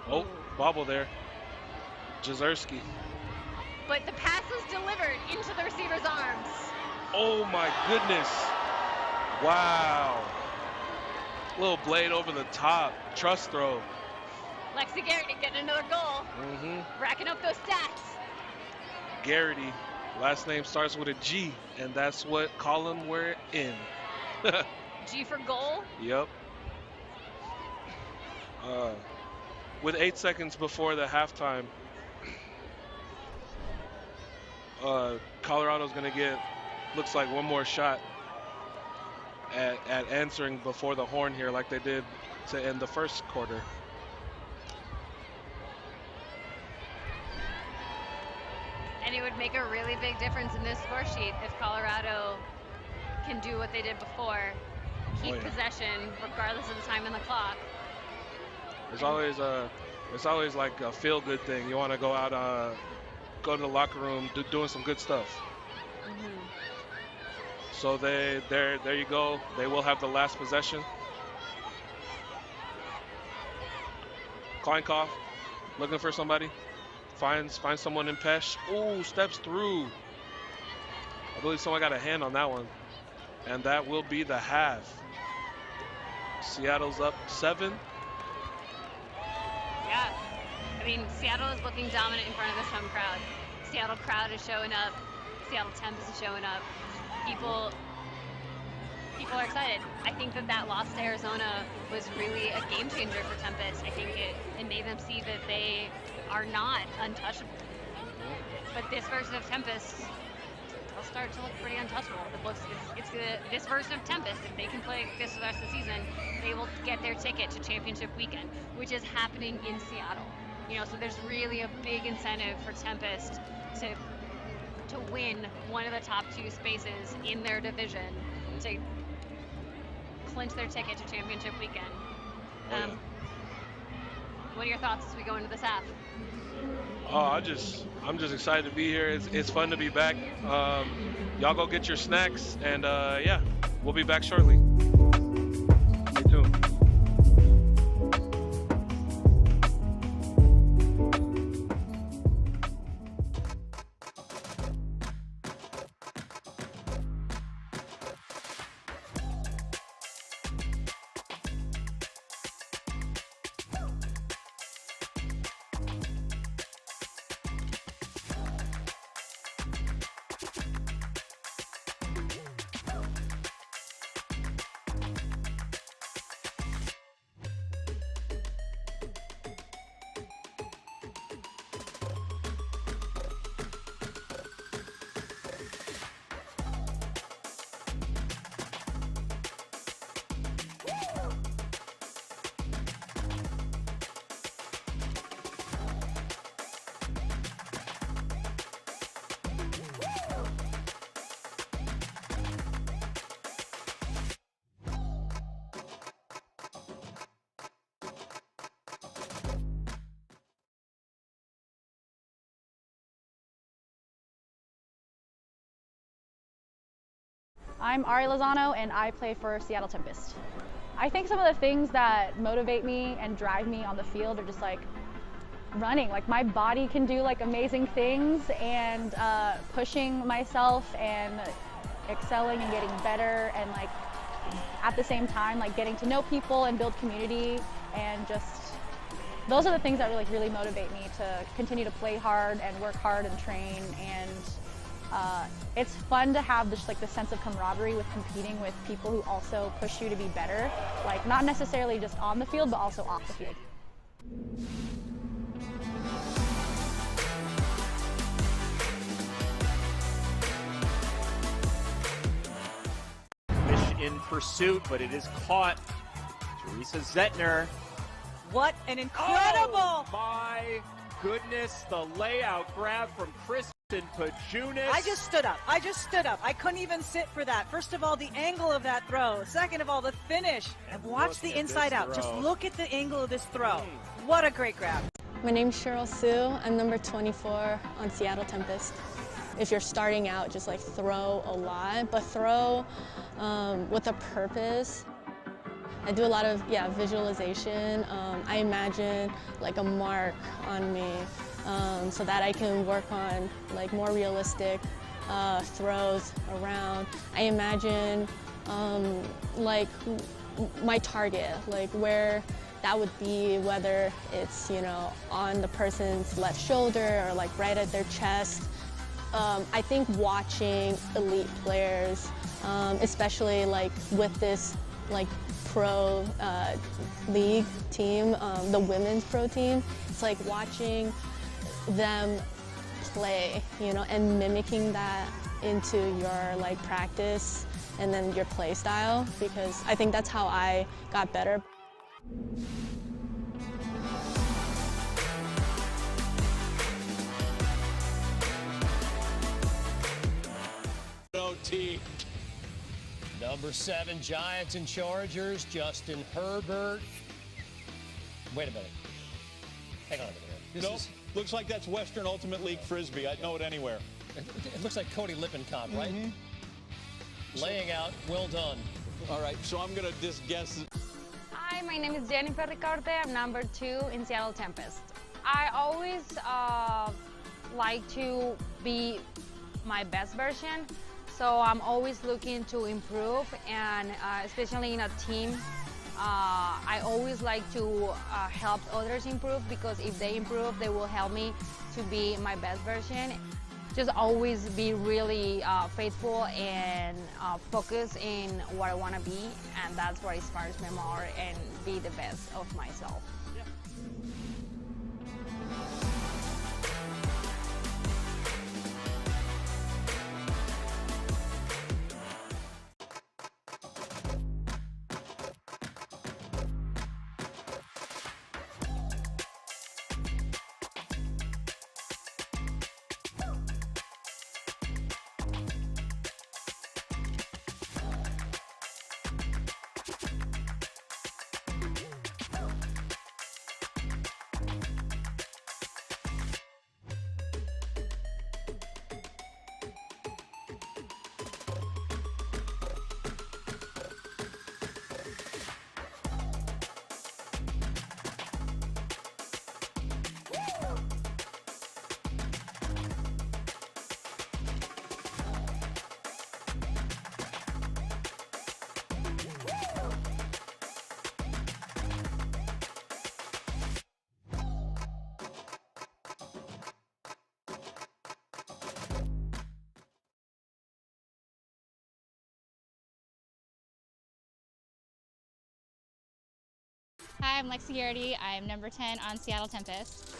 Oh, bobble there. Jazerski. But the pass is delivered into the receiver's arms. Oh my goodness. Wow. Little blade over the top. Trust throw. Lexi Garrity getting another goal. Racking up those stats. Garrity. Last name starts with a G, and that's what column we're in. G for goal? Yep. With 8 seconds before the halftime, Colorado's going to get, looks like, one more shot at answering before the horn here like they did to end the first quarter. And it would make a really big difference in this score sheet if Colorado can do what they did before, keep possession regardless of the time on the clock. It's always like a feel-good thing. You want to go out, go to the locker room, doing some good stuff. So there you go. They will have the last possession. Kleinkopf looking for somebody. Finds someone in Pesh. Ooh, steps through. I believe someone got a hand on that one. And that will be the half. Seattle's up 7. Yeah. I mean, Seattle is looking dominant in front of this home crowd. Seattle crowd is showing up. Seattle Tempest is showing up. People are excited. I think that loss to Arizona was really a game changer for Tempest. I think it made them see that they are not untouchable. But this version of Tempest, they'll start to look pretty untouchable. This version of Tempest, if they can play this the rest of the season, they will get their ticket to championship weekend, which is happening in Seattle. So there's really a big incentive for Tempest to win one of the top 2 spaces in their division to clinch their ticket to championship weekend. What are your thoughts as we go into this half? Oh, I'm just excited to be here. It's fun to be back. Y'all go get your snacks, and yeah, we'll be back shortly. Stay tuned. I'm Ari Lozano and I play for Seattle Tempest. I think some of the things that motivate me and drive me on the field are just like running. Like my body can do like amazing things, and pushing myself and excelling and getting better, and like at the same time like getting to know people and build community, and just those are the things that really motivate me to continue to play hard and work hard and train. And it's fun to have this like the sense of camaraderie with competing with people who also push you to be better, like not necessarily just on the field but also off the field. Fish in pursuit, but it is caught. Teresa Zettner. What an incredible! Oh, my goodness, the layout grab from Kristen Pajunas. I just stood up. I couldn't even sit for that. First of all, the angle of that throw. Second of all, the finish. And watch the inside out. Just look at the angle of this throw. What a great grab. My name's Cheryl Sue. I'm number 24 on Seattle Tempest. If you're starting out, just like throw a lot, but throw with a purpose. I do a lot of visualization. I imagine like a mark on me so that I can work on like more realistic throws around. I imagine like my target, like where that would be, whether it's, you know, on the person's left shoulder or like right at their chest. I think watching elite players, especially like with this like pro league team, the women's pro team, it's like watching them play, you know, and mimicking that into your like practice and then your play style, because I think that's how I got better. OT. Number 7, Giants and Chargers, Justin Herbert. Wait a minute. Hang on a minute. Nope. Looks like that's Western Ultimate League Frisbee. I'd know it anywhere. It looks like Cody Lippincott, right? Mm-hmm. Laying out, well done. All right, so I'm going to just guess. Hi, my name is Jennifer Ricorte. I'm number 2 in Seattle Tempest. I always like to be my best version, so I'm always looking to improve, and especially in a team, I always like to help others improve, because if they improve, they will help me to be my best version. Just always be really faithful and focus in what I want to be, and that's what inspires me more, and be the best of myself. Hi, I'm Lexi Garrity. I'm number 10 on Seattle Tempest.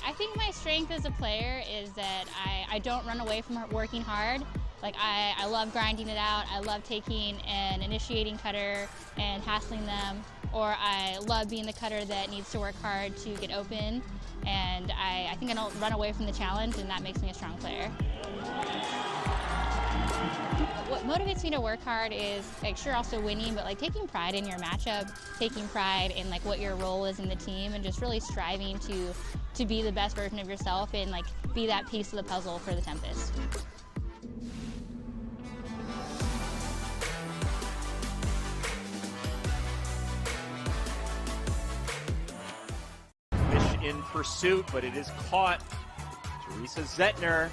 I think my strength as a player is that I don't run away from working hard. Like I love grinding it out. I love taking an initiating cutter and hassling them, or I love being the cutter that needs to work hard to get open. And I think I don't run away from the challenge, and that makes me a strong player. What motivates me to work hard is, like, sure, also winning, but like taking pride in your matchup, taking pride in like what your role is in the team, and just really striving to be the best version of yourself and like be that piece of the puzzle for the Tempest. in pursuit, but it is caught. Teresa Zettner.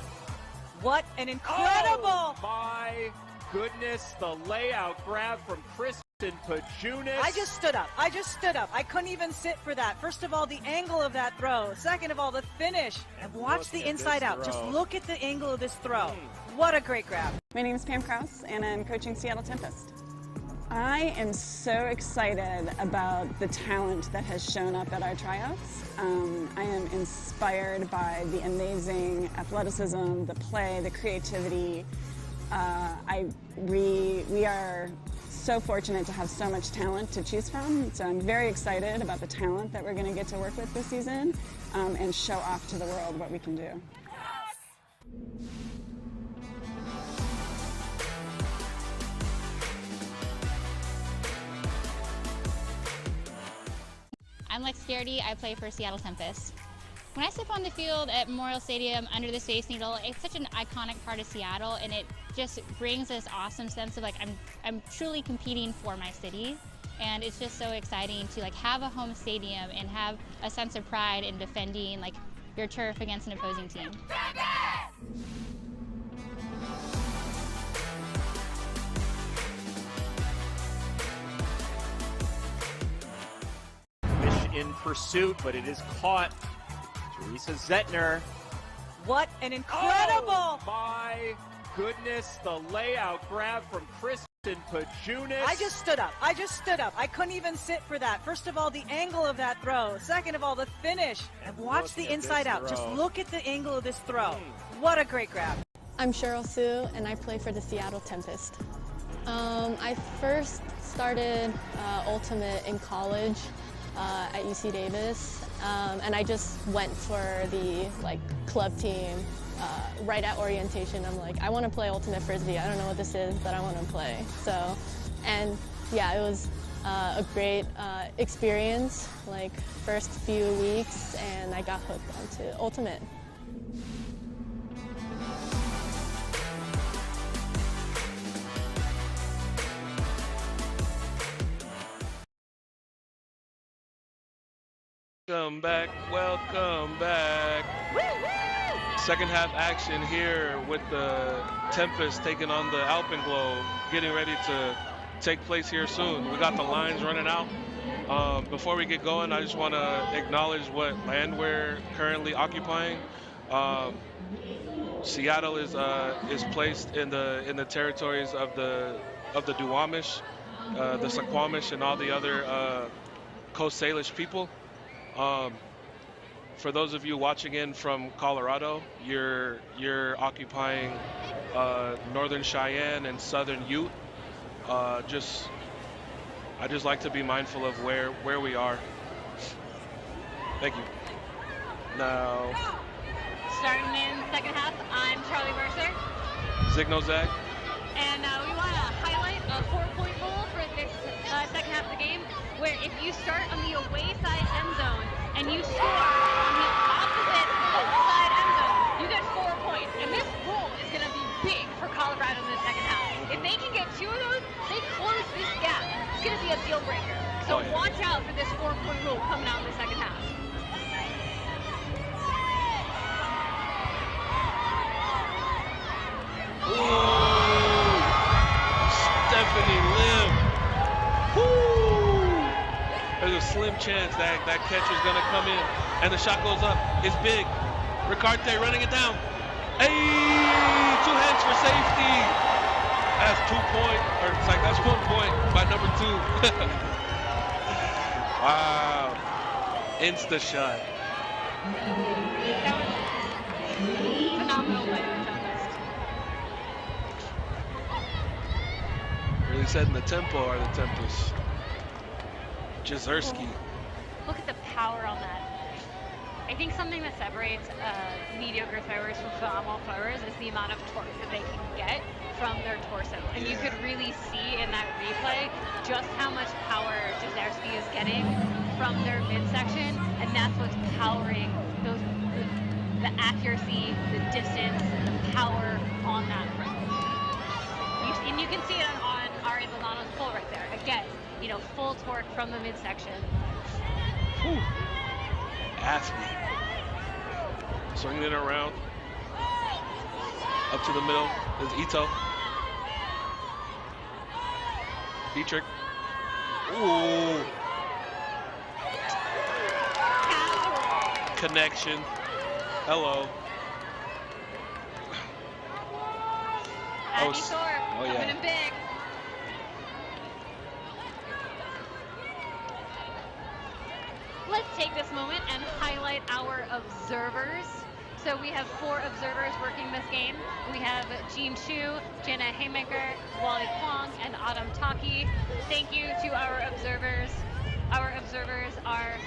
What an incredible! Oh, my goodness, the layout grab from Kristen Pajunas. I just stood up. I couldn't even sit for that. First of all, the angle of that throw. Second of all, the finish. And watch the inside out. Just look at the angle of this throw. What a great grab. My name is Pam Krause, and I'm coaching Seattle Tempest. I am so excited about the talent that has shown up at our tryouts. I am inspired by the amazing athleticism, the play, the creativity. We are so fortunate to have so much talent to choose from, so I'm very excited about the talent that we're going to get to work with this season and show off to the world what we can do. I'm Lex Garrity. I play for Seattle Tempest. When I step on the field at Memorial Stadium under the Space Needle, it's such an iconic part of Seattle, and it just brings this awesome sense of like I'm truly competing for my city, and it's just so exciting to like have a home stadium and have a sense of pride in defending like your turf against an opposing team. In pursuit, but it is caught. Teresa Zettner. What an incredible! Oh, my goodness, the layout grab from Kristen Pajunas. I just stood up. I couldn't even sit for that. First of all, the angle of that throw. Second of all, the finish. And watch the inside out. Just look at the angle of this throw. What a great grab. I'm Cheryl Sue, and I play for the Seattle Tempest. I first started Ultimate in college at UC Davis, and I just went for the club team right at orientation. I'm like, I want to play Ultimate Frisbee. I don't know what this is, but I want to play. So, and yeah, it was a great experience, like first few weeks, and I got hooked onto Ultimate. Welcome back. Second half action here with the Tempest taking on the Alpenglow, getting ready to take place here soon. We got the lines running out. Before we get going, I just want to acknowledge what land we're currently occupying. Seattle is placed in the territories of the Duwamish, the Suquamish, and all the other Coast Salish people. For those of you watching in from Colorado, you're occupying Northern Cheyenne and Southern Ute. I just like to be mindful of where we are. Thank you. Now, starting in second half, I'm Charlie Mercer. Zignozag. And we want to highlight a 4-point rule for this second half of the game, where if you start on the away side end zone and you score on the opposite home side end zone, you get 4 points. And this rule is going to be big for Colorado in the second half. If they can get 2 of those, they close this gap. It's going to be a deal breaker. So watch out for this 4-point rule coming out in the second half. Stephanie Lim. Woo! There's a slim chance that catcher's gonna come in, and the shot goes up. It's big. Ricarte running it down. Hey! 2 hands for safety. That's 2 points, or it's like that's 1 point by number 2. Wow. Insta shot. Phenomenal player. Really setting the tempo are the Tempest. Jezerski. Look at the power on that. I think something that separates mediocre throwers from phenomenal throwers is the amount of torque that they can get from their torso. And you could really see in that replay just how much power Jezerski is getting from their midsection, and that's what's powering the accuracy, the distance, and the power on that throw. And you can see it on Ari Lozano's pull right there. Again, full torque from the midsection. athlete. Swinging it around. Up to the middle is Ito. Dietrich. Ooh. Connection. Hello. Abby Thor coming in big. Let's take this moment and highlight our observers. So we have 4 observers working this game. We have Jean Chu, Jenna Haymaker, Wally Kwong, and Autumn Taki. Thank you to our observers. Our observers are,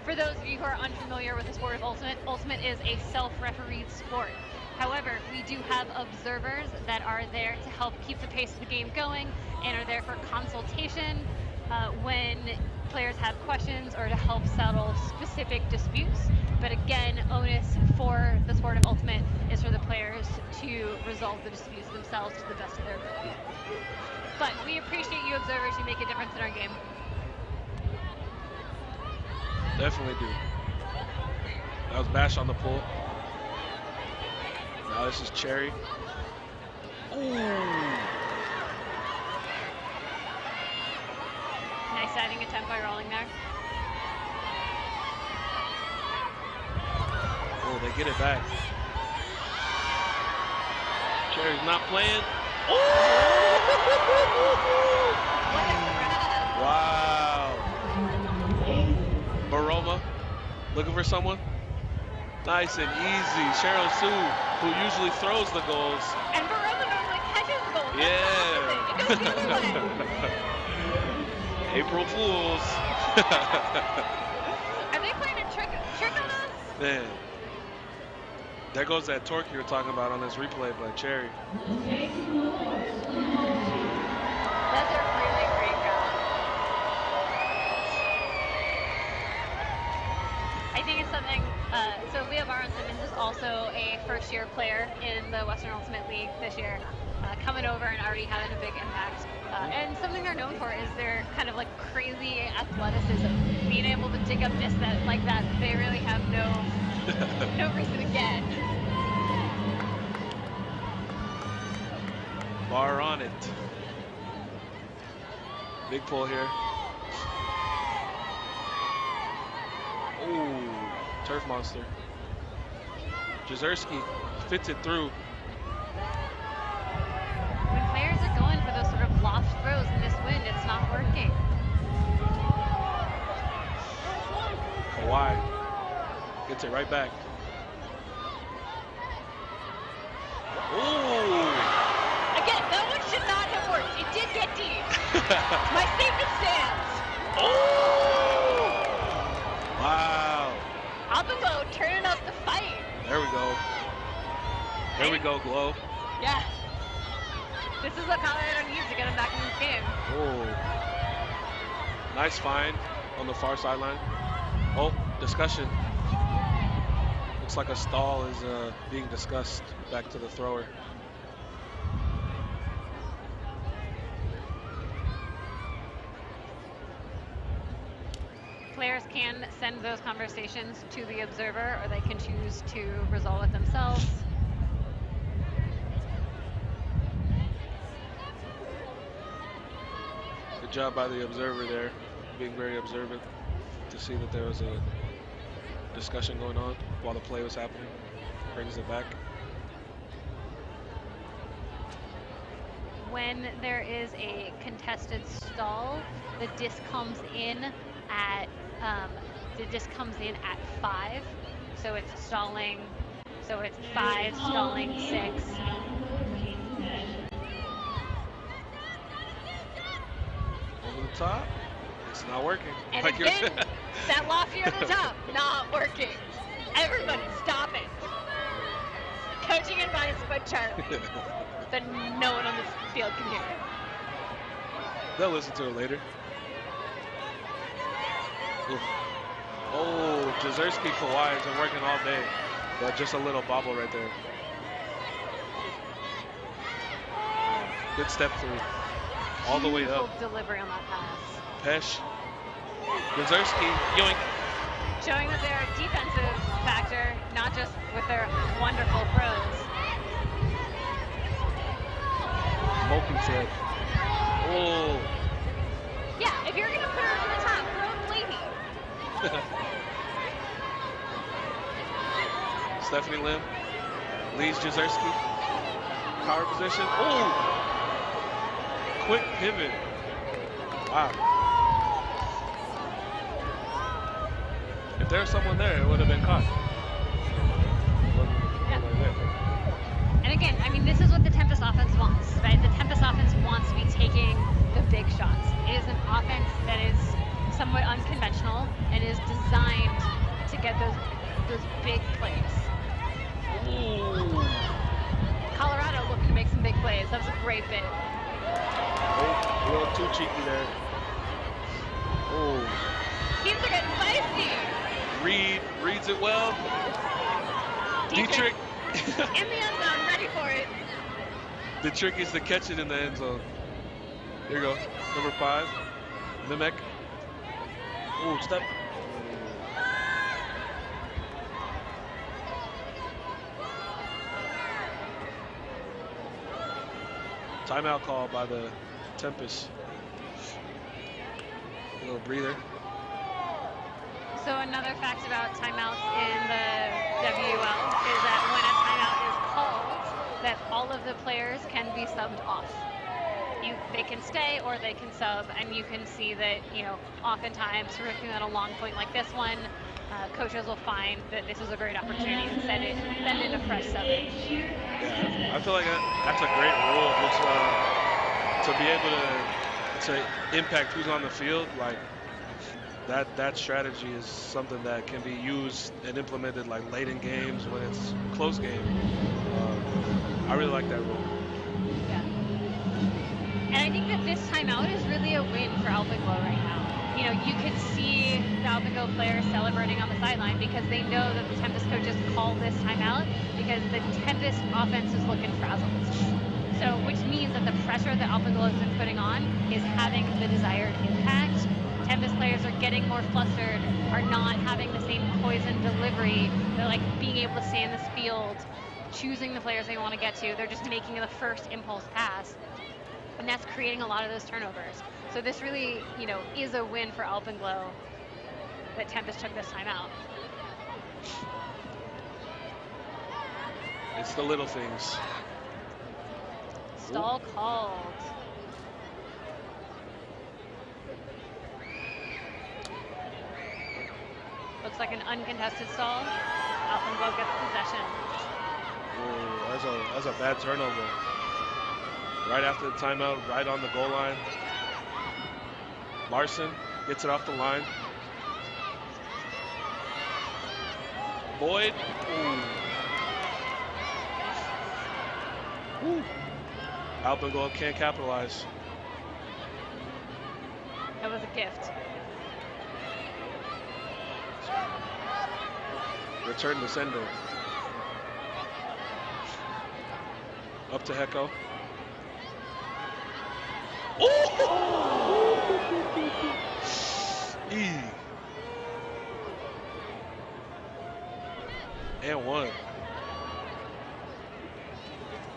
for those of you who are unfamiliar with the sport of Ultimate, Ultimate is a self-refereed sport. However, we do have observers that are there to help keep the pace of the game going and are there for consultation when players have questions or to help settle specific disputes. But again, onus for the sport of Ultimate is for the players to resolve the disputes themselves to the best of their ability. But we appreciate you observers. You make a difference in our game. Definitely do. That was Bash on the pull. Now this is Cherry. Ooh. Nice adding a tempo rolling there. Oh, they get it back. Cherry's not playing. Oh! Wow. Baroma looking for someone. Nice and easy. Cheryl Sue, who usually throws the goals. And Baroma normally catches the goals. Yeah. April Fools. Are they playing a trick on us? Man. There goes that torque you were talking about on this replay by Cherry. That's a really great goal. I think it's something, so Leah Baron Simmons is also a first-year player in the Western Ultimate League this year, coming over and already having a big impact. And something they're known for is their kind of like crazy athleticism. Being able to dig up discs like that, they really have no reason to get. Bar on it. Big pull here. Oh, turf monster. Jezerski fits it through. When players are going for those sort of loft throws in this wind, it's not working. Kawhi gets it right back. Ooh. Again, that one should not have worked. It did get deep. My statement stands. Oh! Wow. Alpenglow turning up the fight. There we go. There we go, Glow. Yeah. This is what Colorado needs to get him back in this game. Oh. Nice find on the far sideline. Oh, discussion. Looks like a stall is being discussed back to the thrower. Players can send those conversations to the observer, or they can choose to resolve it themselves. Good job by the observer there, being very observant to see that there was a discussion going on while the play was happening. Brings it back. When there is a contested stall, the disc comes in at 5, so it's stalling. So it's 5 stalling 6. Over the top. It's not working. And like again, that lofty over the top, not working. Everybody, stop it. Coaching advice by Charlie that no one on this field can hear. They'll listen to it later. Oof. Oh, Jezerski Kawhi has been working all day, but just a little bobble right there. Good step through, all the way up. Delivery on that pass. Pesh, Jezerski, yoink. showing that they're a defensive factor, not just with their wonderful throws. Multi-thread. Oh. Yeah, if you're gonna put her over the top, throw the lady. Stephanie Lim leads Jezerski. Power position. Oh! Quick pivot. Wow. If there was someone there, it would have been caught. And again, I mean, this is what the Tempest offense wants, right? The Tempest offense wants to be taking the big shots. It is an offense that is somewhat unconventional and is designed to get those big plays. Ooh. Colorado looking to make some big plays. That was a great bit. Oh, a little too cheeky there. Oh. Teams are getting feisty. Reed reads it well. Dietrich. In the end zone, ready for it. The trick is to catch it in the end zone. Here you go. Number 5. Mimek. Ooh, step. Timeout call by the Tempest. A little breather. So another fact about timeouts in the WUL is that when a timeout is called, that all of the players can be subbed off. They can stay or they can sub, and you can see that, oftentimes, particularly on a long point like this one, coaches will find that this is a great opportunity and send in a fresh sub. Yeah, I feel like that's a great rule, just to be able to impact who's on the field. Like that strategy is something that can be used and implemented like late in games when it's a close game. I really like that rule. Yeah. And I think that this timeout is really a win for Alpenglow right now. You could see the Alpenglow players celebrating on the sideline because they know that the Tempest coaches called this timeout because the Tempest offense is looking frazzled. So, which means that the pressure that Alpenglow has been putting on is having the desired impact. Tempest players are getting more flustered, are not having the same poison delivery. They're like being able to stay in this field, choosing the players they want to get to. They're just making the first impulse pass. And that's creating a lot of those turnovers. So this really, is a win for Alpenglow that Tempest took this time out. It's the little things. Stall called. Looks like an uncontested stall. Alpenglow gets possession. Ooh, that's a bad turnover. Right after the timeout, right on the goal line. Larson gets it off the line. Boyd. Ooh. Ooh. Alpenglow can't capitalize. That was a gift. Return to sender. Up to Hecko. And one.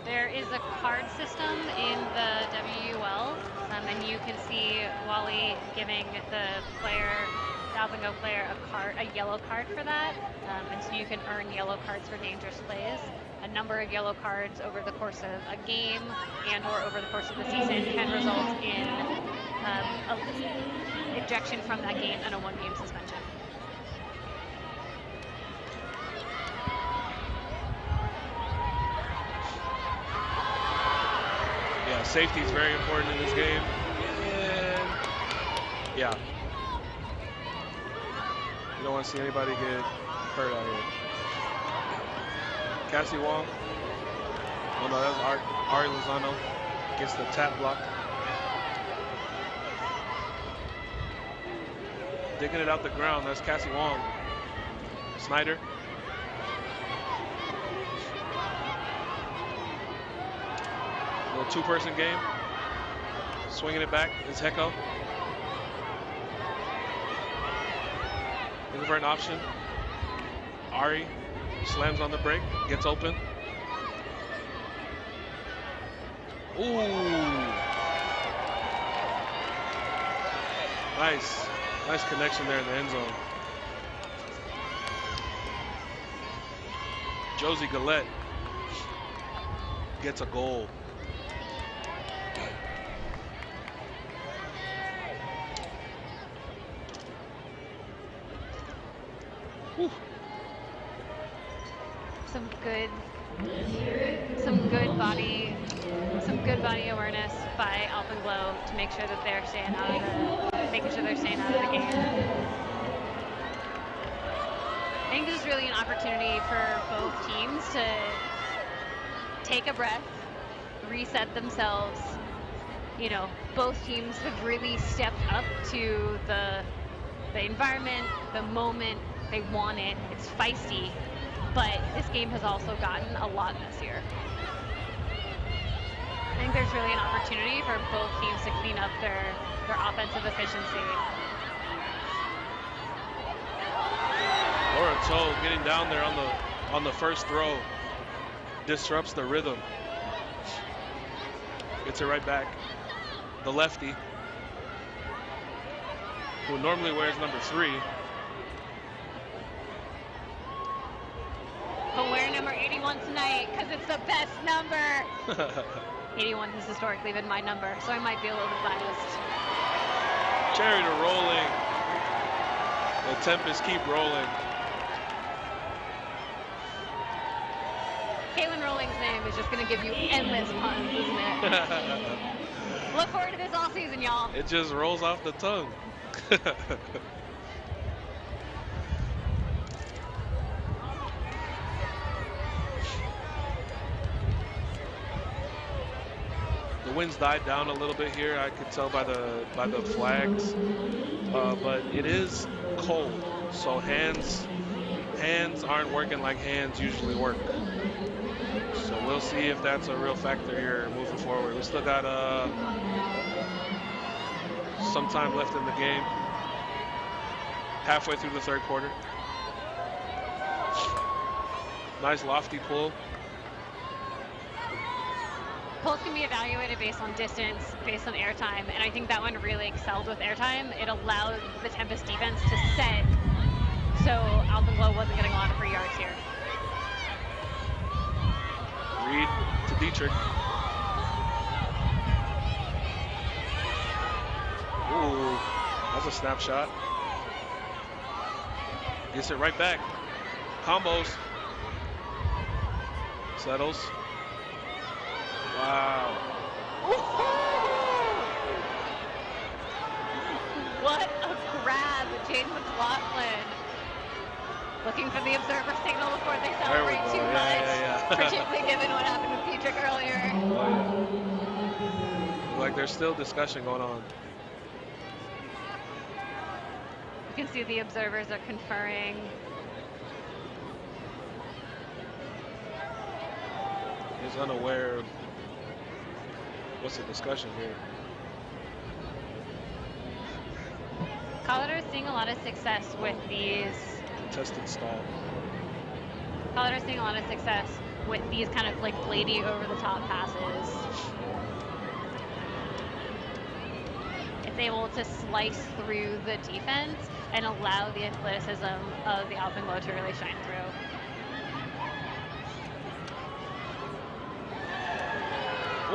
There is a card system in the WUL, and you can see Wally giving the Alpenglow player a yellow card for that, and so you can earn yellow cards for dangerous plays. A number of yellow cards over the course of a game and/or over the course of the season can result in a ejection from that game and a one-game suspension. Yeah, safety is very important in this game. And yeah, you don't want to see anybody get hurt out here. Cassie Wong. Oh no, that's Ari Lozano. Gets the tap block. Digging it out the ground, that's Cassie Wong. Snyder. A little two-person game. Swinging it back is Hecko. Looking for an option. Ari slams on the break, gets open. Ooh. Nice. Nice connection there in the end zone. Josie Gillette gets a goal. Whew. Some good body awareness by Alpenglow to make sure that they're staying out of the game. I think this is really an opportunity for both teams to take a breath, reset themselves. You know, both teams have really stepped up to the environment, the moment. They want it. It's feisty, but this game has also gotten a lot messier. I think there's really an opportunity for both teams to clean up their offensive efficiency. Laura Toe getting down there on the first throw disrupts the rhythm. Gets it right back. The lefty, who normally wears number 3. But wear number 81 tonight because it's the best number. 81 has historically been my number, so I might be a little bit biased. Cherry to rolling. The Tempest keep rolling. Caitlin Rolling's name is just going to give you endless puns, isn't it? Look forward to this all season, y'all. It just rolls off the tongue. The wind's died down a little bit here. I could tell by the flags, but it is cold, so hands aren't working like hands usually work. So we'll see if that's a real factor here moving forward. We still got some time left in the game. Halfway through the third quarter. Nice lofty pull. Pulls can be evaluated based on distance, based on airtime, and I think that one really excelled with airtime. It allowed the Tempest defense to set, so Alpenglow wasn't getting a lot of free yards here. Reed to Dietrich. Ooh, that's a snapshot. Gets it right back. Combos. Settles. Wow. What a grab, Jane McLaughlin. Looking for the observer signal before they celebrate too much. Yeah. Particularly given what happened with Dietrich earlier. Oh, yeah. Like there's still discussion going on. You can see the observers are conferring. He's unaware of what's the discussion here. Colorado is seeing a lot of success with these. Contested stall. Colorado is seeing a lot of success with these kind of like bladey over the top passes. It's able to slice through the defense and allow the athleticism of the Alpenglow to really shine through.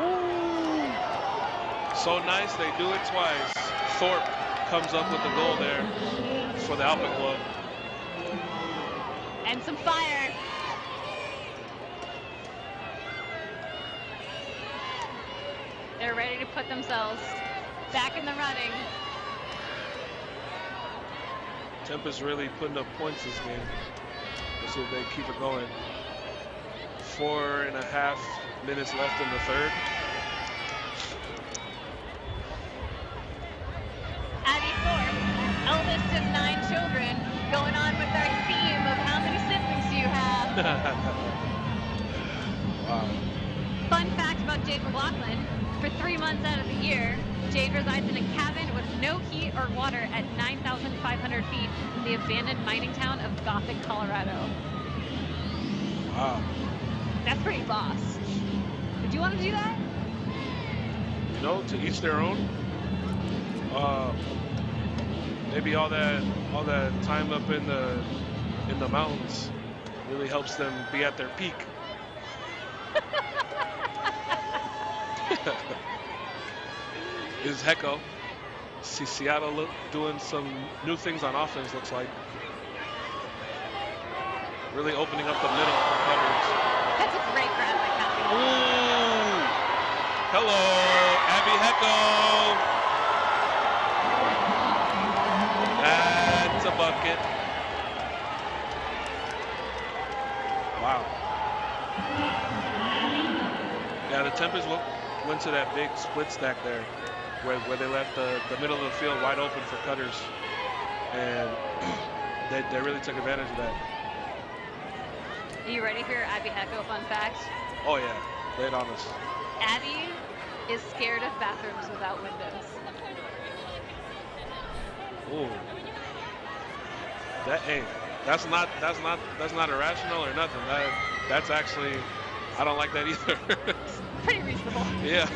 Ooh. So nice, they do it twice. Thorpe comes up with the goal there for the Alpenglow. And some fire. They're ready to put themselves back in the running. Tempest really putting up points this game. Let's see if they keep it going. 4.5 minutes left in the third. Abby Thorpe, eldest of 9 children, going on with our theme of how many siblings do you have? Wow. Fun fact about Jade McLaughlin, for 3 months out of the year, Jade resides in a cabin with no heat or water at 9,500 feet in the abandoned mining town of Gothic, Colorado. Wow. That's pretty boss. Would you want to do that? You know, to each their own. Maybe all that time up in the mountains really helps them be at their peak. Is Hecko. See Seattle doing some new things on offense, looks like. Really opening up the middle for coverage. That's a great grab by Kathy. Ooh! Hello, Abby Hecko. That's a bucket. Wow. Yeah, the Tempest went to that big split stack there where they left the middle of the field wide open for cutters. And they really took advantage of that. Are you ready for your Abby Hecko fun fact? Oh yeah, lay it on us. Abby is scared of bathrooms without windows. Ooh. That's not irrational or nothing. That's actually, I don't like that either. Pretty reasonable. Yeah.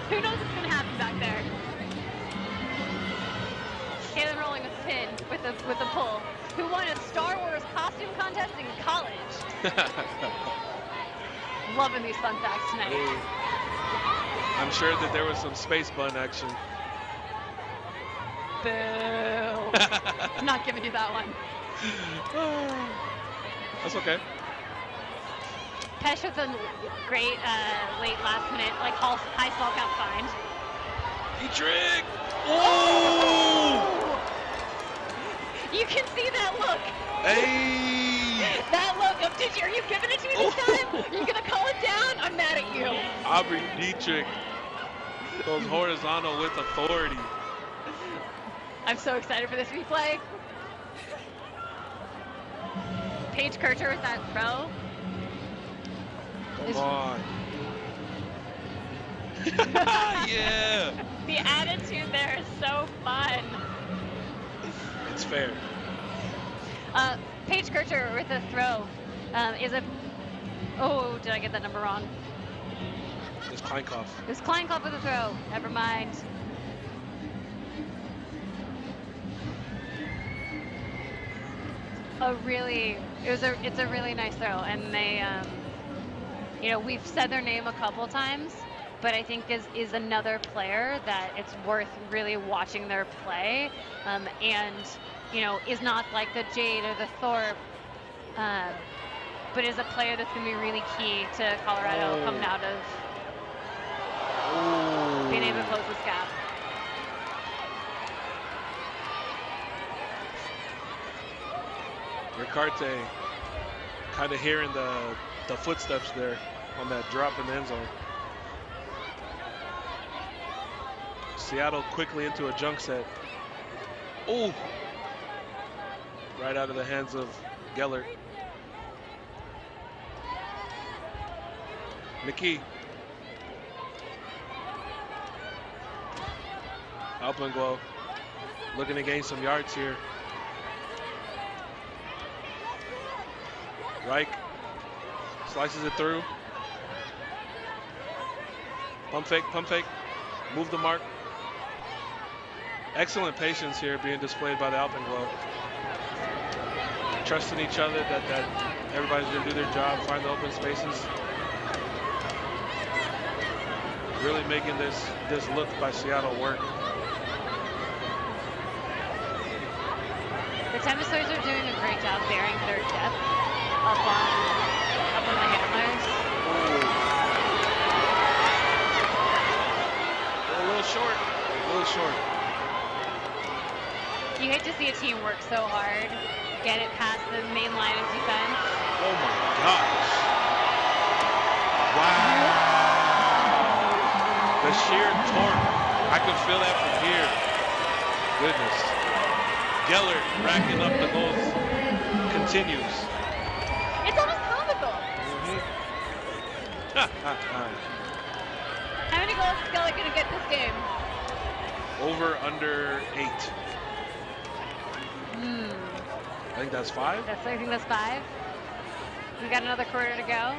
Who knows what's gonna happen back there? Kaylin rolling a pin with a pull. Who won a Star Wars costume contest in college? Loving these fun facts tonight. Ooh. I'm sure that there was some space bun action. Boo. I'm not giving you that one. That's okay. Pesh with a great late last minute, like high stall count find. Dietrich! Oh! You can see that look. Hey! That look of, are you giving it to me this time? Are you gonna call it down? I'm mad at you. Aubrey Dietrich goes horizontal with authority. I'm so excited for this replay. Paige Kircher with that throw. Come on. Yeah. The attitude there is so fun. It's fair. Paige Kircher with a throw is a. Oh, did I get that number wrong? It's Kleinkopf. It was Kleinkopf with a throw. Never mind. It's a really nice throw, and they, you know, we've said their name a couple times, but I think is another player that it's worth really watching their play, and you know, is not like the Jade or the Thorpe, but is a player that's going to be really key to Colorado coming out of being able to close this gap. Ricarte kind of hearing the footsteps there on that drop in the end zone. Seattle quickly into a junk set. Oh! Right out of the hands of Gellert. McKee. Alpenglow looking to gain some yards here. Reich slices it through. Pump fake, move the mark. Excellent patience here being displayed by the Alpenglow. Trusting each other that everybody's gonna do their job, find the open spaces. Really making this look by Seattle work. The Tempest players are doing a great job bearing their depth up on the handlers. A little short. You hate to see a team work so hard, get it past the main line of defense. Oh my gosh. Wow. The sheer torque. I can feel that from here. Goodness. Gellert racking up the goals continues. It's almost comical. Having a goals is Skelly going to get this game? Over, under 8. I think that's 5. I think that's 5. We got another quarter to go.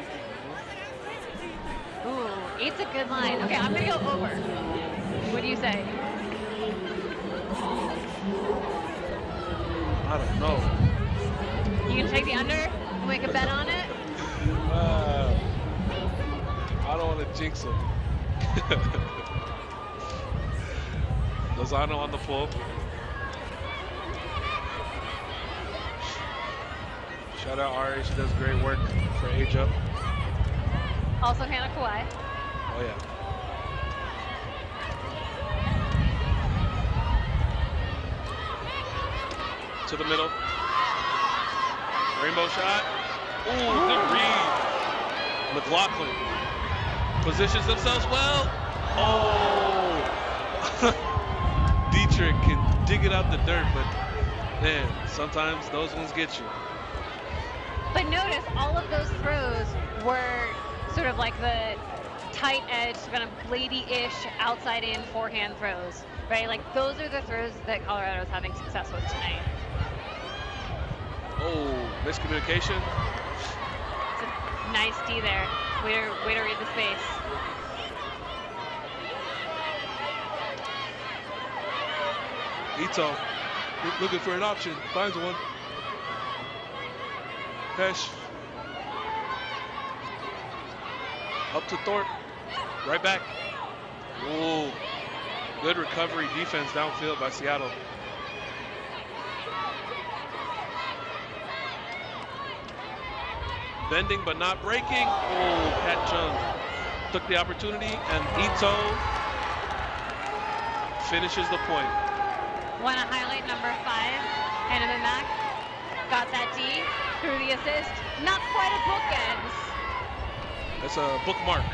Ooh, 8's a good line. Okay, I'm going to go over. What do you say? I don't know. You can take the under? Make a bet on it? I don't want to jinx him. Lozano on the pull. Shout out Ari, she does great work for Age Up. Also Hannah Kawhi. Oh yeah. To the middle. Rainbow shot. Ooh, good read. McLaughlin positions themselves well. Oh. Dietrich can dig it out the dirt, but man, sometimes those ones get you. But notice all of those throws were sort of like the tight edge, kind of bladey-ish, outside in forehand throws, right? Like those are the throws that Colorado's having success with tonight. Oh, miscommunication. It's a nice D there. Way to read the space. Ito looking for an option, finds one. Pesh. Up to Thorpe. Right back. Ooh. Good recovery defense downfield by Seattle. Bending but not breaking. Oh, Kat Chung took the opportunity, and Ito finishes the point. Want to highlight number 5, Hannah Mack. Got that D through the assist. Not quite a bookends. That's a bookmark.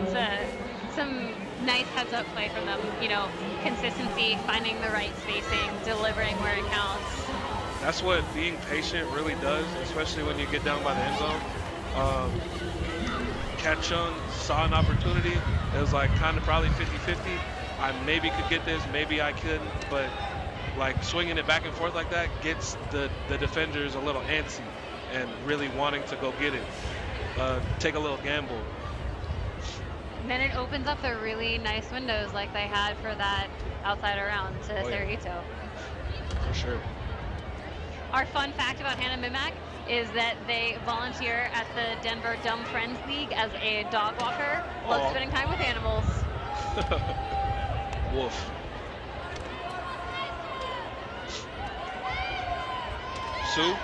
It's some nice heads-up play from them. You know, consistency, finding the right spacing, delivering where it counts. That's what being patient really does, especially when you get down by the end zone. Kat Chung saw an opportunity. It was like kind of probably 50-50. I maybe could get this, maybe I couldn't, but like swinging it back and forth like that gets the defenders a little antsy and really wanting to go get it. Take a little gamble. And then it opens up the really nice windows like they had for that outside around to Sarah Ito. For sure. Our fun fact about Hannah Mimak is that they volunteer at the Denver Dumb Friends League as a dog walker. Loves spending time with animals. Wolf. Sue.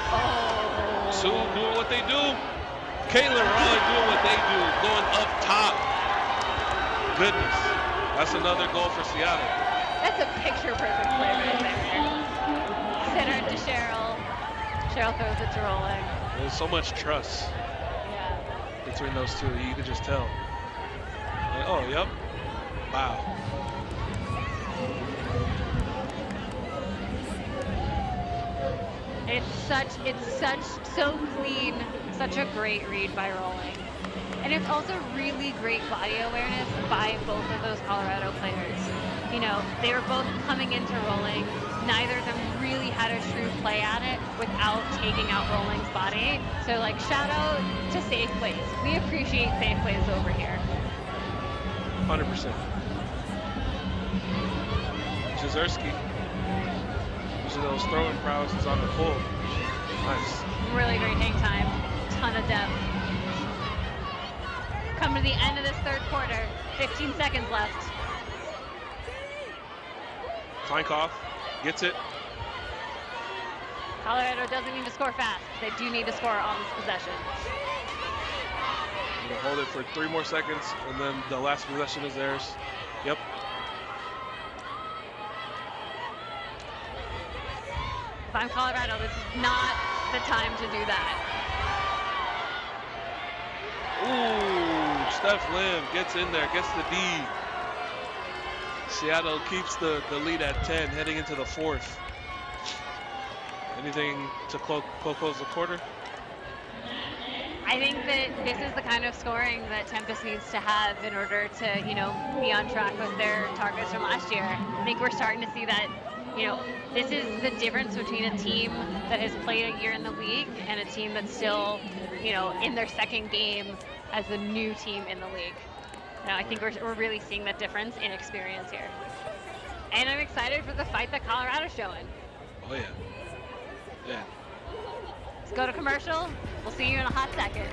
Oh. Sue doing what they do. Kayla Raleigh doing what they do, going up top. Goodness. That's another goal for Seattle. That's a picture-perfect play right there. Center to Cheryl. Cheryl throws it to Rolling. There's so much trust between those two. You can just tell. Like, oh, yep. Wow. It's so clean. Such a great read by Rolling. And it's also really great body awareness by both of those Colorado players. You know, they were both coming into Rolling. Neither of them really had a true play at it without taking out Rolling's body. So, like, shout out to safe plays. We appreciate safe plays over here. 100%. Jezerski. Using those throwing prowesses on the pull. Nice. Really great hang time. Ton of depth. Come to the end of this third quarter. 15 seconds left. Kleinkoff gets it. Colorado doesn't need to score fast. They do need to score on this possession. We'll hold it for 3 more seconds, and then the last possession is theirs. Yep. If I'm Colorado, this is not the time to do that. Ooh, Steph Lim gets in there, gets the D. Seattle keeps the lead at 10, heading into the fourth. Anything to close the quarter? I think that this is the kind of scoring that Tempest needs to have in order to, be on track with their targets from last year. I think we're starting to see that, this is the difference between a team that has played a year in the league and a team that's still, in their second game as a new team in the league. I think we're really seeing that difference in experience here. And I'm excited for the fight that Colorado's showing. Oh, yeah. Yeah. Let's go to commercial. We'll see you in a hot second.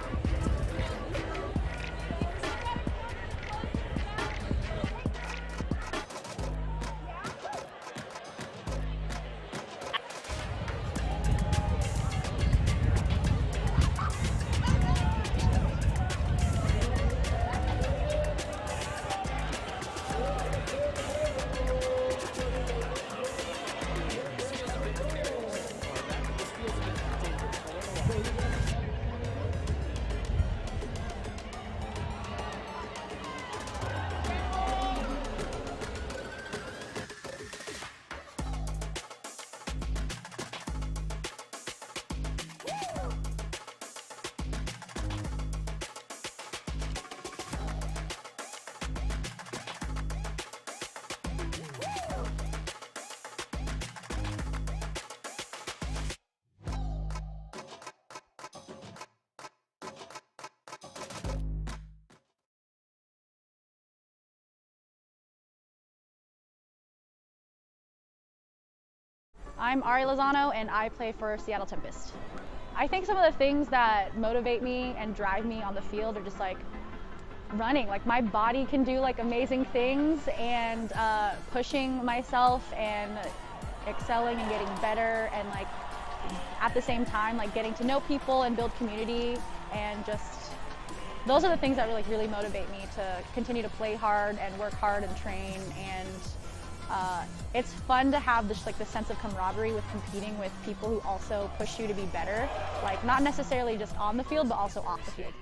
I'm Ari Lozano and I play for Seattle Tempest. I think some of the things that motivate me and drive me on the field are just like running. Like my body can do like amazing things, and pushing myself and excelling and getting better, and like at the same time like getting to know people and build community, and just those are the things that really motivate me to continue to play hard and work hard and train. And it's fun to have this like the sense of camaraderie with competing with people who also push you to be better, like not necessarily just on the field but also off the field.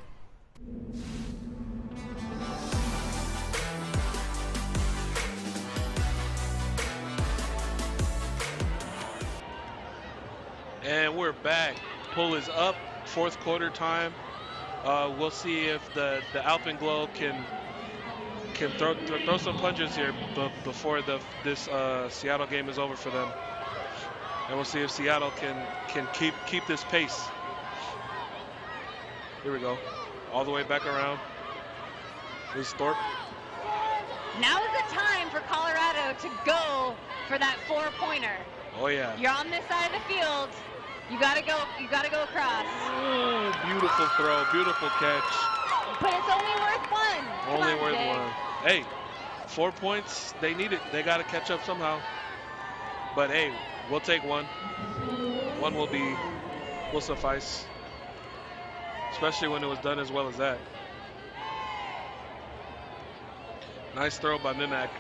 And we're back. Pull is up, fourth quarter time. We'll see if the Alpenglow can throw some punches here before this Seattle game is over for them. And we'll see if Seattle can keep this pace. Here we go. All the way back around. This is Thorpe. Now is the time for Colorado to go for that 4-pointer. Oh yeah. You're on this side of the field. You gotta go across. Ooh, beautiful throw, beautiful catch. But it's only worth one. Only worth one. Hey, 4 points, they need it. They gotta catch up somehow. But hey, we'll take one. One will suffice. Especially when it was done as well as that. Nice throw by Mimak.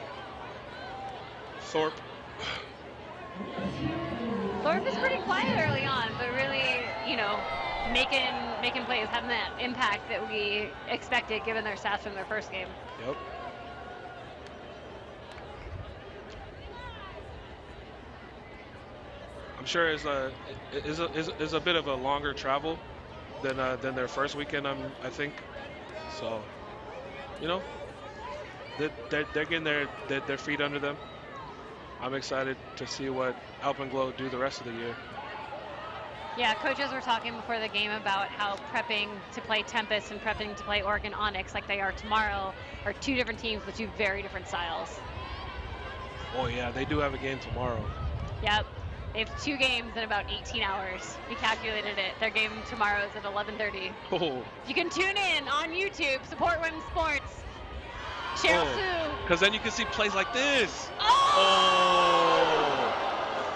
Thorpe is pretty quiet early on, but really, making plays, having that impact that we expected given their stats from their first game. Yep. I'm sure it's a bit of a longer travel than their first weekend. I think. So, they're getting their feet under them. I'm excited to see what Alpenglow do the rest of the year. Yeah, coaches were talking before the game about how prepping to play Tempest and prepping to play Oregon Onyx like they are tomorrow are two different teams with two very different styles. Oh yeah, they do have a game tomorrow. Yep. They have 2 games in about 18 hours. We calculated it. Their game tomorrow is at 11:30. Oh. You can tune in on YouTube, support women's sports. Cheryl Sue. Because then you can see plays like this. Oh!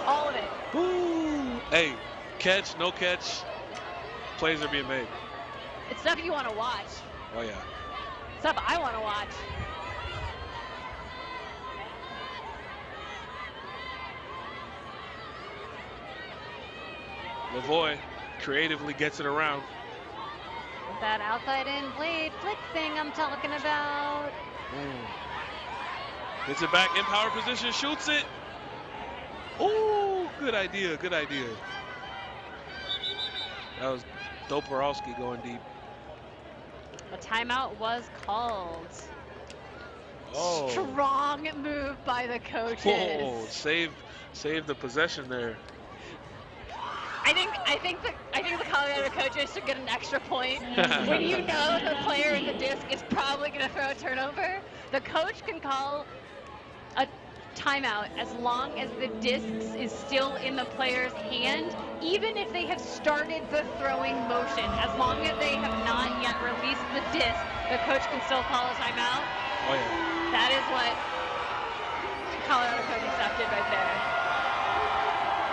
All of it. Ooh. Hey, catch, no catch, plays are being made. It's stuff you want to watch. Oh yeah. Stuff I want to watch. Lavoie creatively gets it around. That outside in blade flick thing I'm talking about. Gets it back in power position, shoots it. Ooh, good idea, good idea. That was Doporowski going deep. A timeout was called. Oh. Strong move by the coaches. Oh, save the possession there. I think the Colorado coaches should get an extra point. When you know the player in the disc is probably going to throw a turnover, the coach can call a timeout as long as the disc is still in the player's hand, even if they have started the throwing motion. As long as they have not yet released the disc, the coach can still call a timeout. Oh yeah. That is what Colorado coach accepted right there.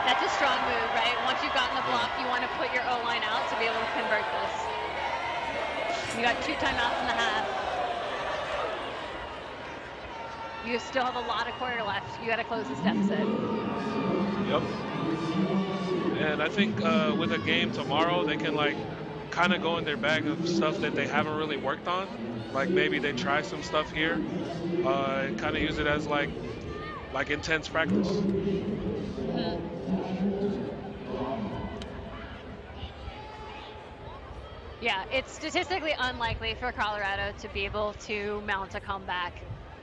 That's a strong move, right? Once you've gotten the block, you want to put your O-line out to be able to convert this. You got 2 timeouts in the half. You still have a lot of quarter left. You got to close this deficit. Yep. And I think with a game tomorrow, they can like kind of go in their bag of stuff that they haven't really worked on. Like maybe they try some stuff here, and kind of use it as like intense practice. Mm-hmm. Yeah, it's statistically unlikely for Colorado to be able to mount a comeback.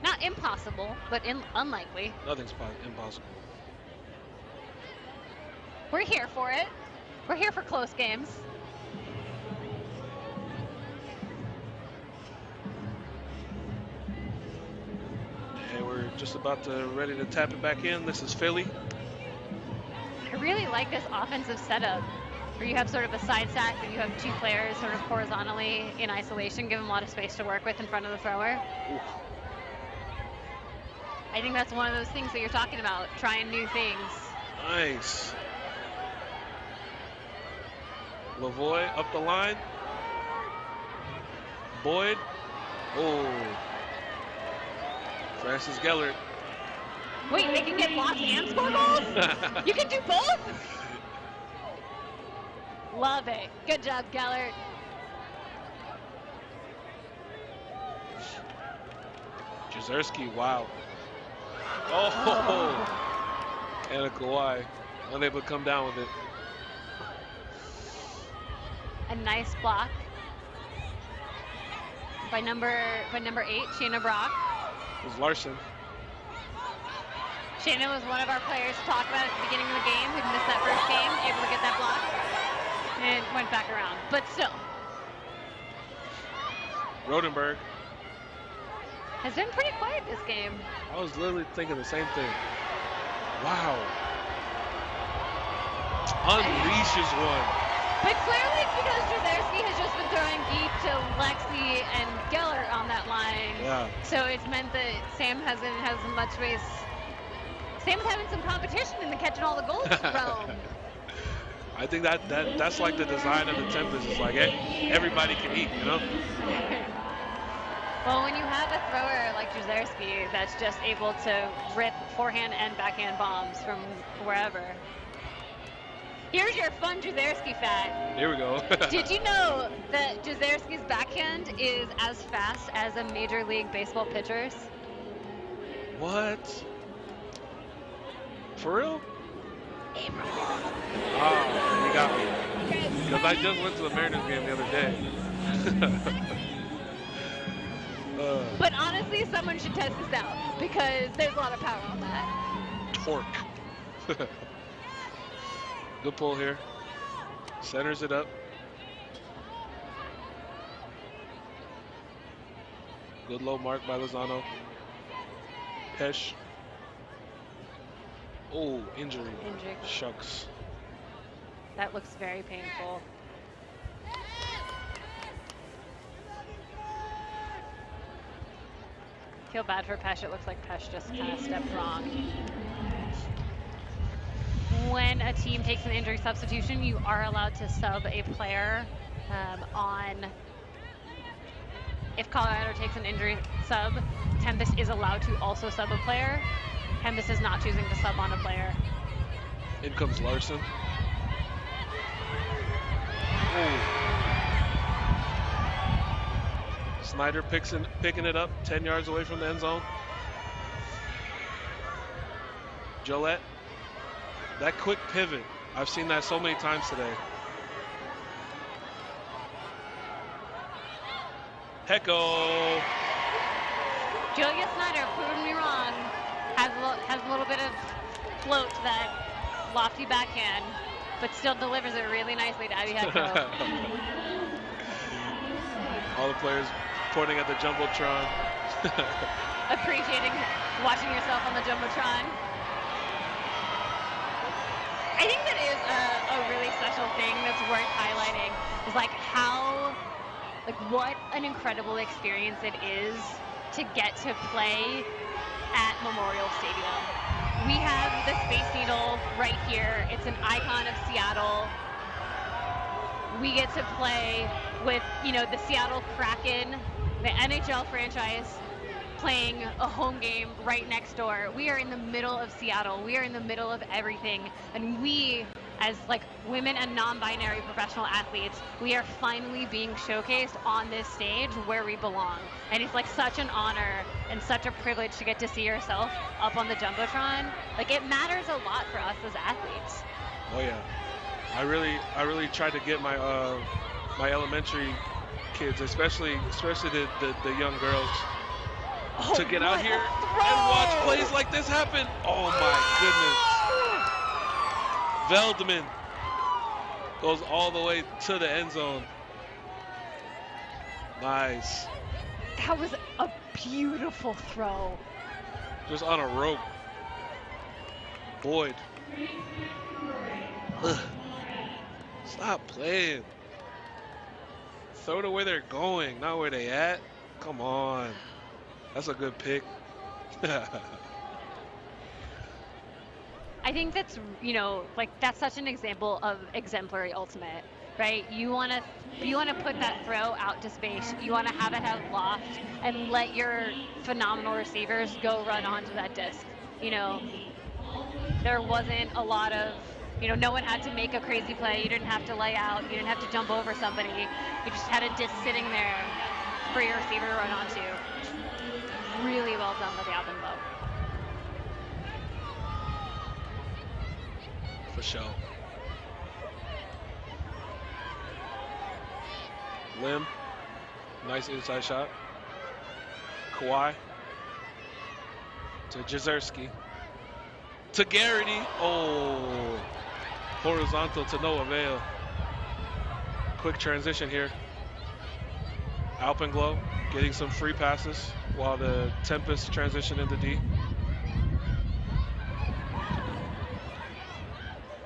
Not impossible, but unlikely. Nothing's impossible. We're here for it. We're here for close games. And we're just about ready to tap it back in. This is Philly. I really like this offensive setup where you have sort of a side stack, but you have 2 players sort of horizontally in isolation, give them a lot of space to work with in front of the thrower. Ooh. I think that's one of those things that you're talking about, trying new things. Nice. Lavoie up the line. Boyd. Oh. Francis Gellert. Wait, they can get blocks and score goals? You can do both? Love it. Good job, Gellert. Jezerski, wow. Oh. And a Kawhi. Unable to come down with it. A nice block by number 8, Shayna Brock. It was Larson. Shayna was one of our players to talk about at the beginning of the game, who missed that first game, able to get that block, and went back around. But still. Rodenberg. Has been pretty quiet this game. I was literally thinking the same thing. Wow. Unleashes one. But clearly it's because Jezerski has just been throwing deep to Lexi and Gellert on that line. Yeah. So it's meant that Sam hasn't has much space. Sam's having some competition in the catching all the goals realm. I think that's like the design of the Tempest. It's like everybody can eat, you know? Well, when you have a thrower like Jezerski that's just able to rip forehand and backhand bombs from wherever. Here's your fun Jezerski fact. Here we go. Did you know that Jezerski's backhand is as fast as a Major League Baseball pitcher's? What? For real? April. Oh, you got me. Because I just went to the Mariners game the other day. But honestly, someone should test this out because there's a lot of power on that. Torque. Good pull here. Centers it up. Good low mark by Lozano. Pesh. Oh, injury. Shucks. That looks very painful. Feel bad for Pesh. It looks like Pesh just kind of stepped wrong. When a team takes an injury substitution, you are allowed to sub a player on. If Colorado takes an injury sub, Tempest is allowed to also sub a player. Tempest is not choosing to sub on a player. In comes Larson. Ooh. Snyder picking it up 10 yards away from the end zone. Gillette. That quick pivot. I've seen that so many times today. Hecko. Julia Snyder, proving me wrong, has a little bit of float to that lofty backhand, but still delivers it really nicely to Abby Hecko. All the players pointing at the Jumbotron. Appreciating watching yourself on the Jumbotron. I think that is a really special thing that's worth highlighting. Is like how, like what an incredible experience it is to get to play at Memorial Stadium. We have the Space Needle right here. It's an icon of Seattle. We get to play with, you know, the Seattle Kraken, the NHL franchise, playing a home game right next door. We are in the middle of Seattle. We are in the middle of everything. And we, as like women and non-binary professional athletes, we are finally being showcased on this stage where we belong. And it's like such an honor and such a privilege to get to see yourself up on the Jumbotron. Like it matters a lot for us as athletes. Oh yeah. I really tried to get my my elementary kids, especially the young girls, to get out here and watch plays like this happen. Oh my goodness. Veldman goes all the way to the end zone. Nice. That was a beautiful throw. Just on a rope. Boyd. Ugh. Stop playing. Throw it where they're going, not where they at. Come on. That's a good pick. I think that's, you know, like that's such an example of exemplary ultimate, right? You want to put that throw out to space. You want to have it have loft and let your phenomenal receivers go run onto that disc. You know, there wasn't a lot of, you know, no one had to make a crazy play. You didn't have to lay out. You didn't have to jump over somebody. You just had a disc sitting there for your receiver to run onto. Really well done by the Alpenglow. For sure. Lim, nice inside shot. Kawhi to Jezerski. To Garrity. Oh, horizontal to no avail. Quick transition here. Alpenglow getting some free passes while the Tempest transition into D.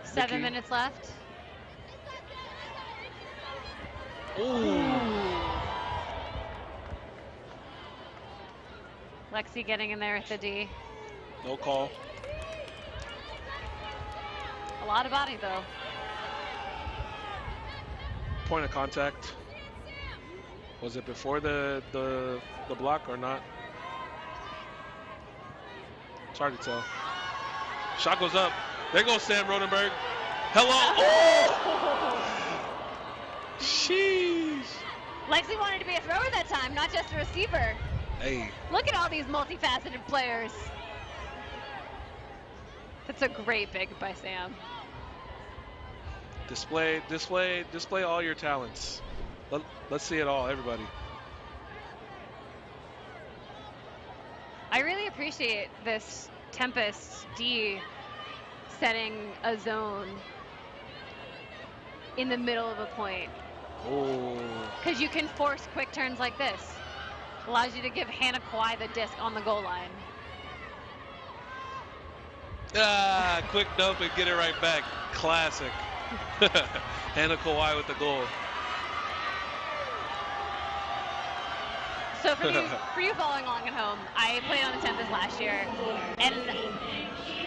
7 minutes left. Ooh. Lexi getting in there with the D. No call. A lot of body though. Point of contact. Was it before the block or not? It's hard to tell. Shot goes up. There goes Sam Rodenberg. Hello. Oh! Sheesh. Lexi wanted to be a thrower that time, not just a receiver. Hey. Look at all these multifaceted players. That's a great pick by Sam. Display all your talents. Let's see it all, everybody. I really appreciate this Tempest D setting a zone in the middle of a point. Oh. Because you can force quick turns like this. Allows you to give Hannah Kawhi the disc on the goal line. Ah, quick dump and get it right back. Classic. Hannah Kawhi with the goal. So for you following along at home, I played on the Tempest last year, and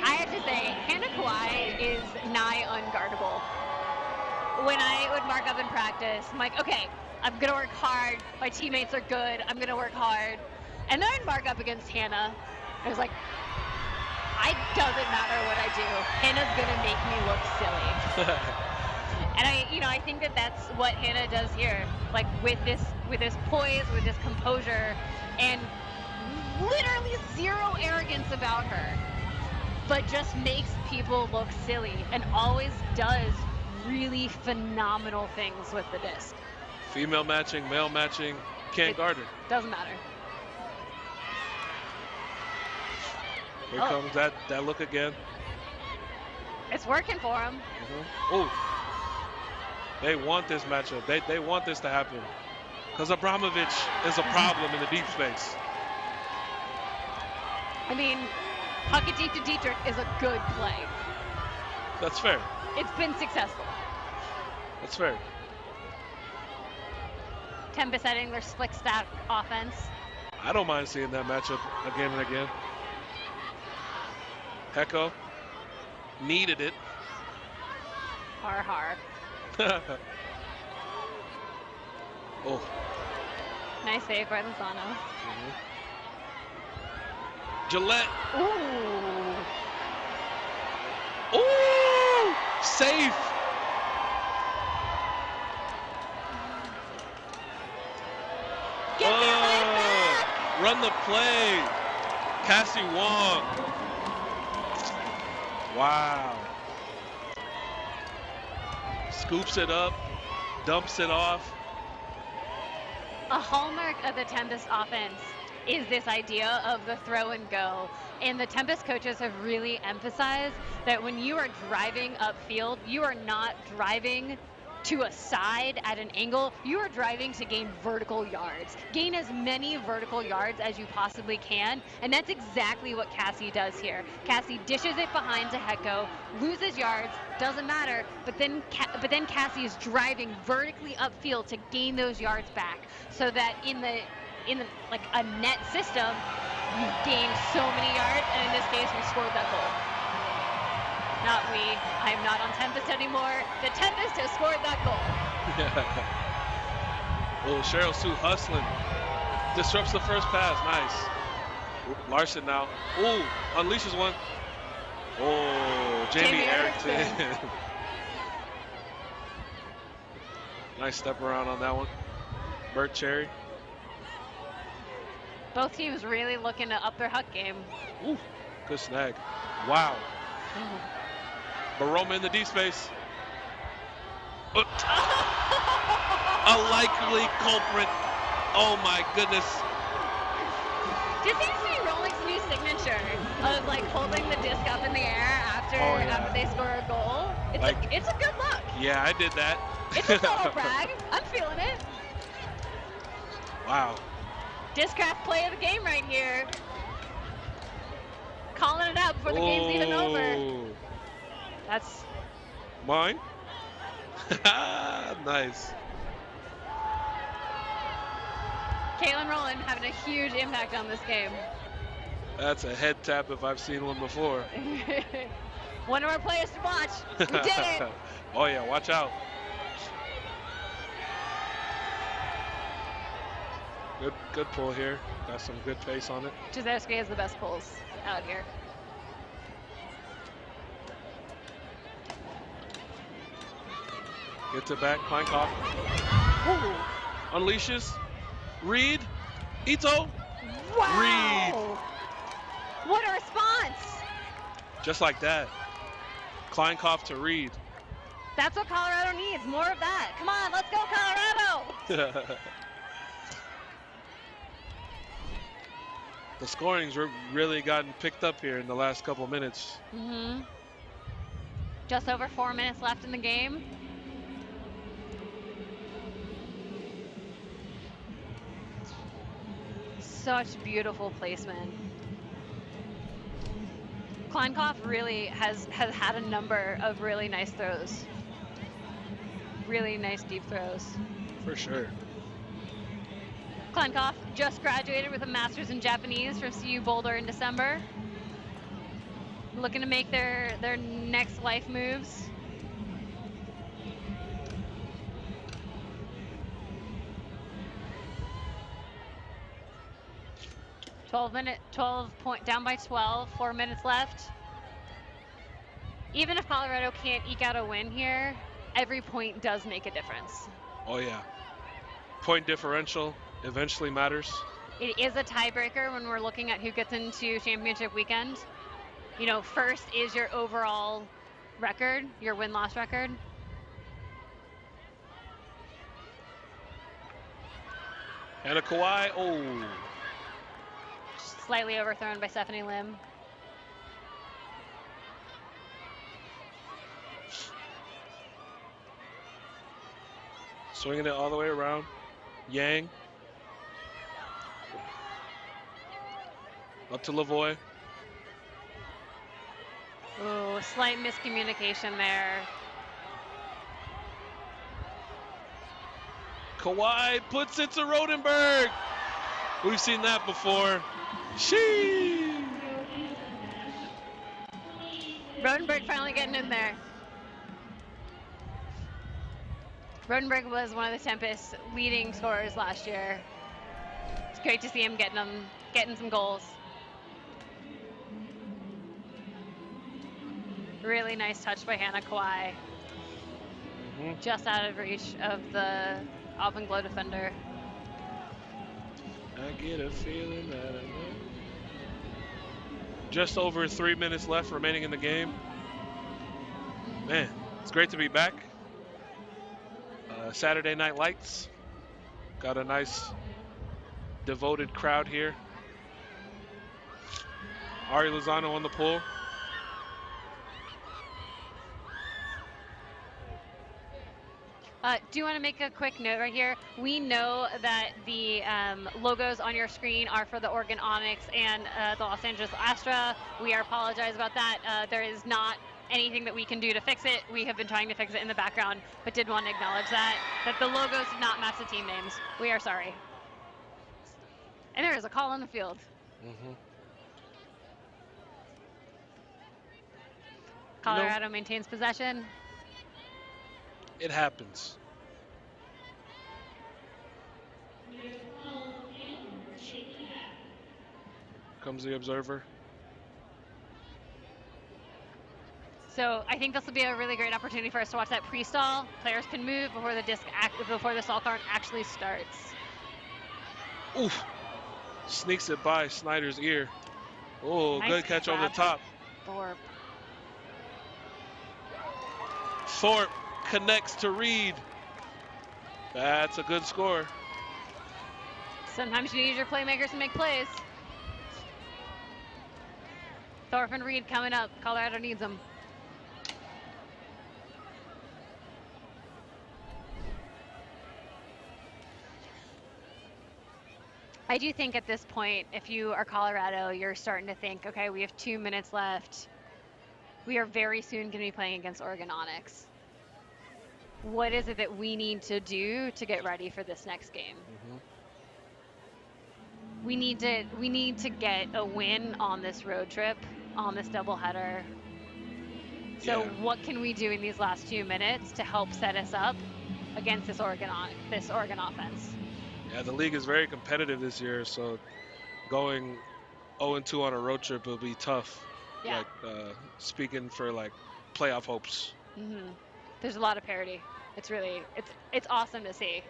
I have to say, Hannah Kawhi is nigh unguardable. When I would mark up in practice, I'm like, okay, I'm gonna work hard. My teammates are good. I'm gonna work hard. And then I'd mark up against Hannah. I was like, it doesn't matter what I do. Hannah's gonna make me look silly. And I think that that's what Hannah does here. Like with this poise, with this composure, and literally zero arrogance about her, but just makes people look silly and always does really phenomenal things with the disc. Female matching, male matching, Can't guard her. Doesn't matter. Here comes that look again. It's working for him. Oh, they want this matchup. They want this to happen because Abramovich is a problem in the deep space. I mean, huck it deep to Dietrich is a good play. That's fair. It's been successful. That's fair. Tempest setting their slick stack offense. I don't mind seeing that matchup again and again. Hecko needed it. Har. Oh. Nice save by Lozano. Gillette. Ooh. Ooh! Safe. Get their life back. Run the play. Cassie Wong. Wow. Scoops it up, dumps it off. A hallmark of the Tempest offense is this idea of the throw and go. And the Tempest coaches have really emphasized that when you are driving upfield, you are not driving to a side at an angle, you are driving to gain vertical yards. Gain as many vertical yards as you possibly can, and that's exactly what Cassie does here. Cassie dishes it behind to Hecko, loses yards, doesn't matter, but then Cassie is driving vertically upfield to gain those yards back, so that in the like a net system, you gain so many yards, and in this case, we scored that goal. Not we. I am not on Tempest anymore. The Tempest has scored that goal. Oh, Cheryl Sue hustling. Disrupts the first pass. Nice. Larson now. Ooh, unleashes one. Oh, Jamie Erickson. Nice step around on that one. Bert Cherry. Both teams really looking to up their huck game. Ooh, good snag. Wow. Baroma in the deep space. A likely culprit. Oh my goodness. Do you think see Rolling's new signature of like holding the disc up in the air after they score a goal? It's a good look. Yeah, I did that. It's a total brag. I'm feeling it. Wow. Discraft play of the game right here. Calling it out before the game's even over. That's mine. Nice. Kaylin Rowland having a huge impact on this game. That's a head tap if I've seen one before. One of our players to watch. We did it. Oh yeah, watch out. Good pull here. Got some good pace on it. Jezewski has the best pulls out here. Gets it back, Kleinkoff. Unleashes. Reed. Ito. Wow. Reed. What a response. Just like that. Kleinkoff to Reed. That's what Colorado needs. More of that. Come on, let's go, Colorado. The scoring's really gotten picked up here in the last couple minutes. Just over 4 minutes left in the game. Such beautiful placement. Kleinkoff really has had a number of really nice throws. Really nice deep throws. For sure. Kleinkoff just graduated with a master's in Japanese from CU Boulder in December. Looking to make their next life moves. Down by 12, 4 minutes left. Even if Colorado can't eke out a win here, every point does make a difference. Oh yeah. Point differential eventually matters. It is a tiebreaker when we're looking at who gets into championship weekend. You know, first is your overall record, your win-loss record. And a Kawhi. Oh. Slightly overthrown by Stephanie Lim. Swinging it all the way around. Yang. Up to Lavoie. Oh, slight miscommunication there. Kawhi puts it to Rodenberg. We've seen that before. Shee! Rodenberg finally getting in there. Rodenberg was one of the Tempest's leading scorers last year. It's great to see him getting some goals. Really nice touch by Hannah Kawhi. Just out of reach of the Alpenglow defender. I get a feeling that I know. Just over 3 minutes left remaining in the game. Man, it's great to be back. Saturday Night Lights. Got a nice devoted crowd here. Ari Lozano on the pool. Do want to make a quick note right here. We know that the logos on your screen are for the Oregon Onyx and the Los Angeles Astra. We apologize about that. There is not anything that we can do to fix it. We have been trying to fix it in the background, but did want to acknowledge that the logos did not match the team names. We are sorry. And there is a call on the field. Colorado maintains possession. It happens. Comes the observer. So I think this will be a really great opportunity for us to watch that pre-stall. Players can move before the stall count actually starts. Oof. Sneaks it by Snyder's ear. Oh, Nice good catch over the top. Thorpe. Thorpe connects to Reed. That's a good score. Sometimes you need your playmakers to make plays. Thorpe and Reed coming up. Colorado needs them. I do think at this point, if you are Colorado, you're starting to think, okay, we have 2 minutes left. We are very soon going to be playing against Oregon Onyx. What is it that we need to do to get ready for this next game? We need to get a win on this road trip, on this doubleheader. So what can we do in these last 2 minutes to help set us up against this Oregon offense? Yeah, the league is very competitive this year, so going 0-2 on a road trip will be tough. Yeah. Like speaking for like playoff hopes. There's a lot of parity. It's awesome to see.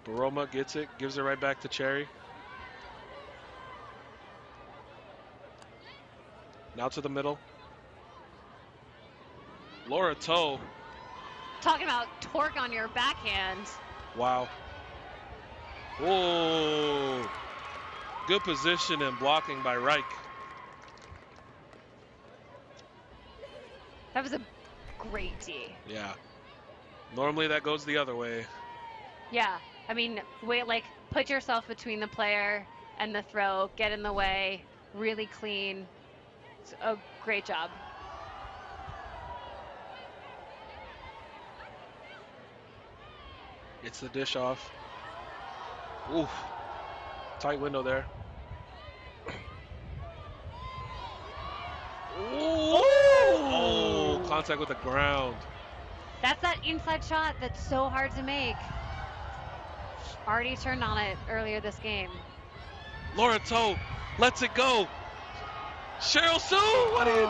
Baroma gets it, gives it right back to Cherry. Now to the middle. Laura Toe. Talking about torque on your backhand. Wow. Whoa. Good position and blocking by Reich. That was a great D. Yeah. Normally that goes the other way. Yeah. I mean, put yourself between the player and the throw, get in the way, really clean. It's a great job. It's the dish off. Oof. Tight window there. Oh, contact with the ground. That's that inside shot that's so hard to make. Already turned on it earlier this game. Laura Toe lets it go. Cheryl Sue, what do you do?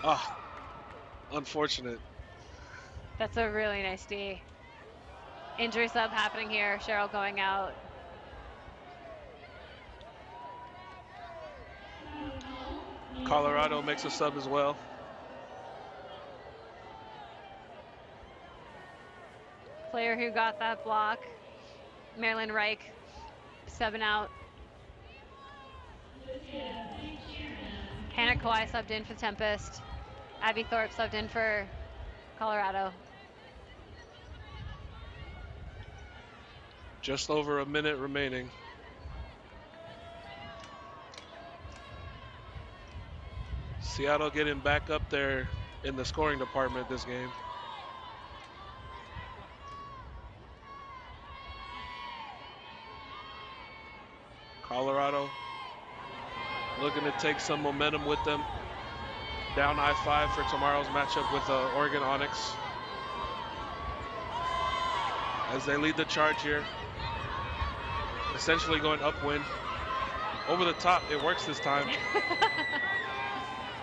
Oh, unfortunate. That's a really nice D. Injury sub happening here. Cheryl going out. Colorado makes a sub as well. player who got that block, Marilyn Reich, 7 out. Hannah Kawhi subbed in for Tempest. Abby Thorpe subbed in for Colorado. Just over a minute remaining. Seattle getting back up there in the scoring department this game. Colorado looking to take some momentum with them. Down I-5 for tomorrow's matchup with Oregon Onyx. As they lead the charge here. Essentially going upwind. Over the top, it works this time.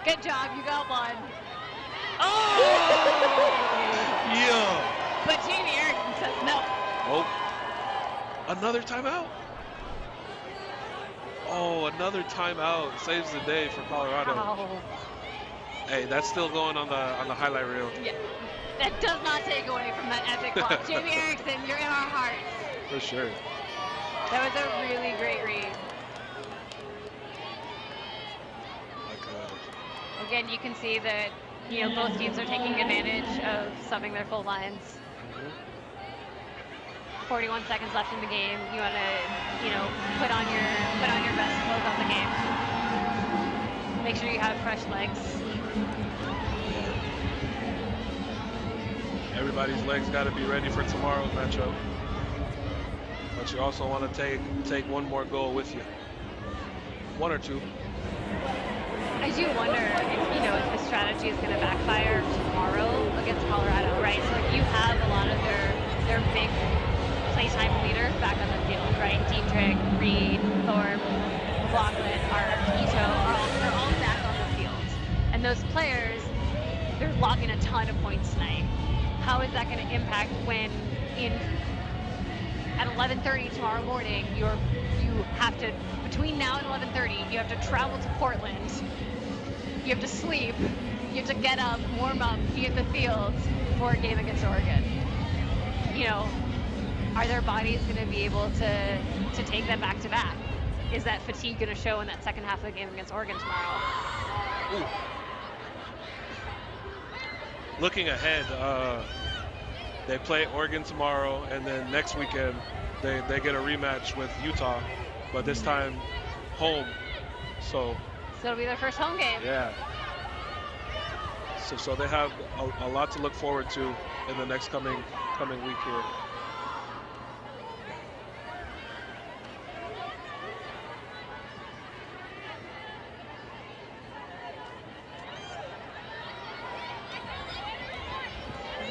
Good job, you got one. Yeah. But Jamie Erickson says no. Oh, another timeout. Oh, another timeout saves the day for Colorado. Wow. Hey, that's still going on the highlight reel. Yeah, that does not take away from that epic block. Jamie Erickson, you're in our hearts. For sure. That was a really great read. Again, you can see that both teams are taking advantage of subbing their full lines. 41 seconds left in the game. You want to, put on your best clothes on the game. Make sure you have fresh legs. Everybody's legs got to be ready for tomorrow's matchup. But you also want to take one more goal with you. One or two. I do wonder if the strategy is going to backfire tomorrow against Colorado, right? So you have a lot of their big playtime leaders back on the field, right? Dietrich, Reed, Thorpe, McLaughlin, Ito, they're all back on the field. And those players, they're logging a ton of points tonight. How is that going to impact when at 11:30 tomorrow morning, you have to, between now and 11:30, you have to travel to Portland. You have to sleep. You have to get up, warm up, be at the field for a game against Oregon. Are their bodies going to be able to take them back to back? Is that fatigue going to show in that second half of the game against Oregon tomorrow? Ooh. Looking ahead, they play Oregon tomorrow, and then next weekend they get a rematch with Utah, but this time home. So it'll be their first home game. Yeah. So they have a lot to look forward to in the next coming week here.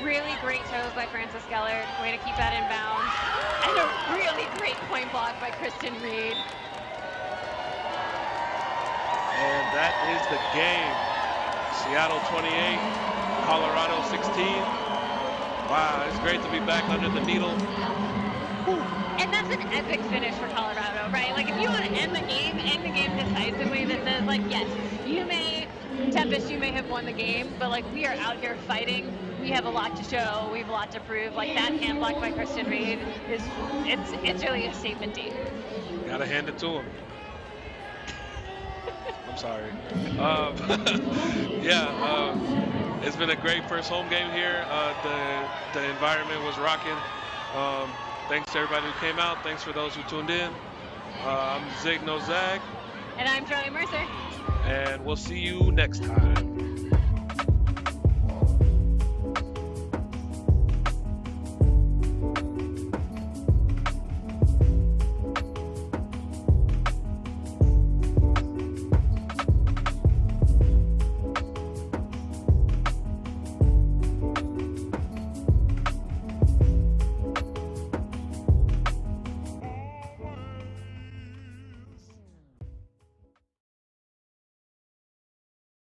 Really great toes by Frances Gellert. Way to keep that in bounds. And a really great point block by Kristen Reed. And that is the game. Seattle 28, Colorado 16. Wow, it's great to be back under the needle. Ooh. And that's an epic finish for Colorado, right? Like, if you want to end the game decisively, that says, like, yes, Tempest, you may have won the game, but, like, we are out here fighting. We have a lot to show. We have a lot to prove. Like, that hand block by Kristen Reed it's really a statement deep. Gotta hand it to him. I'm sorry. It's been a great first home game here. The environment was rocking. Thanks to everybody who came out. Thanks for those who tuned in. I'm Zig No Zag. And I'm Charlie Mercer. And we'll see you next time.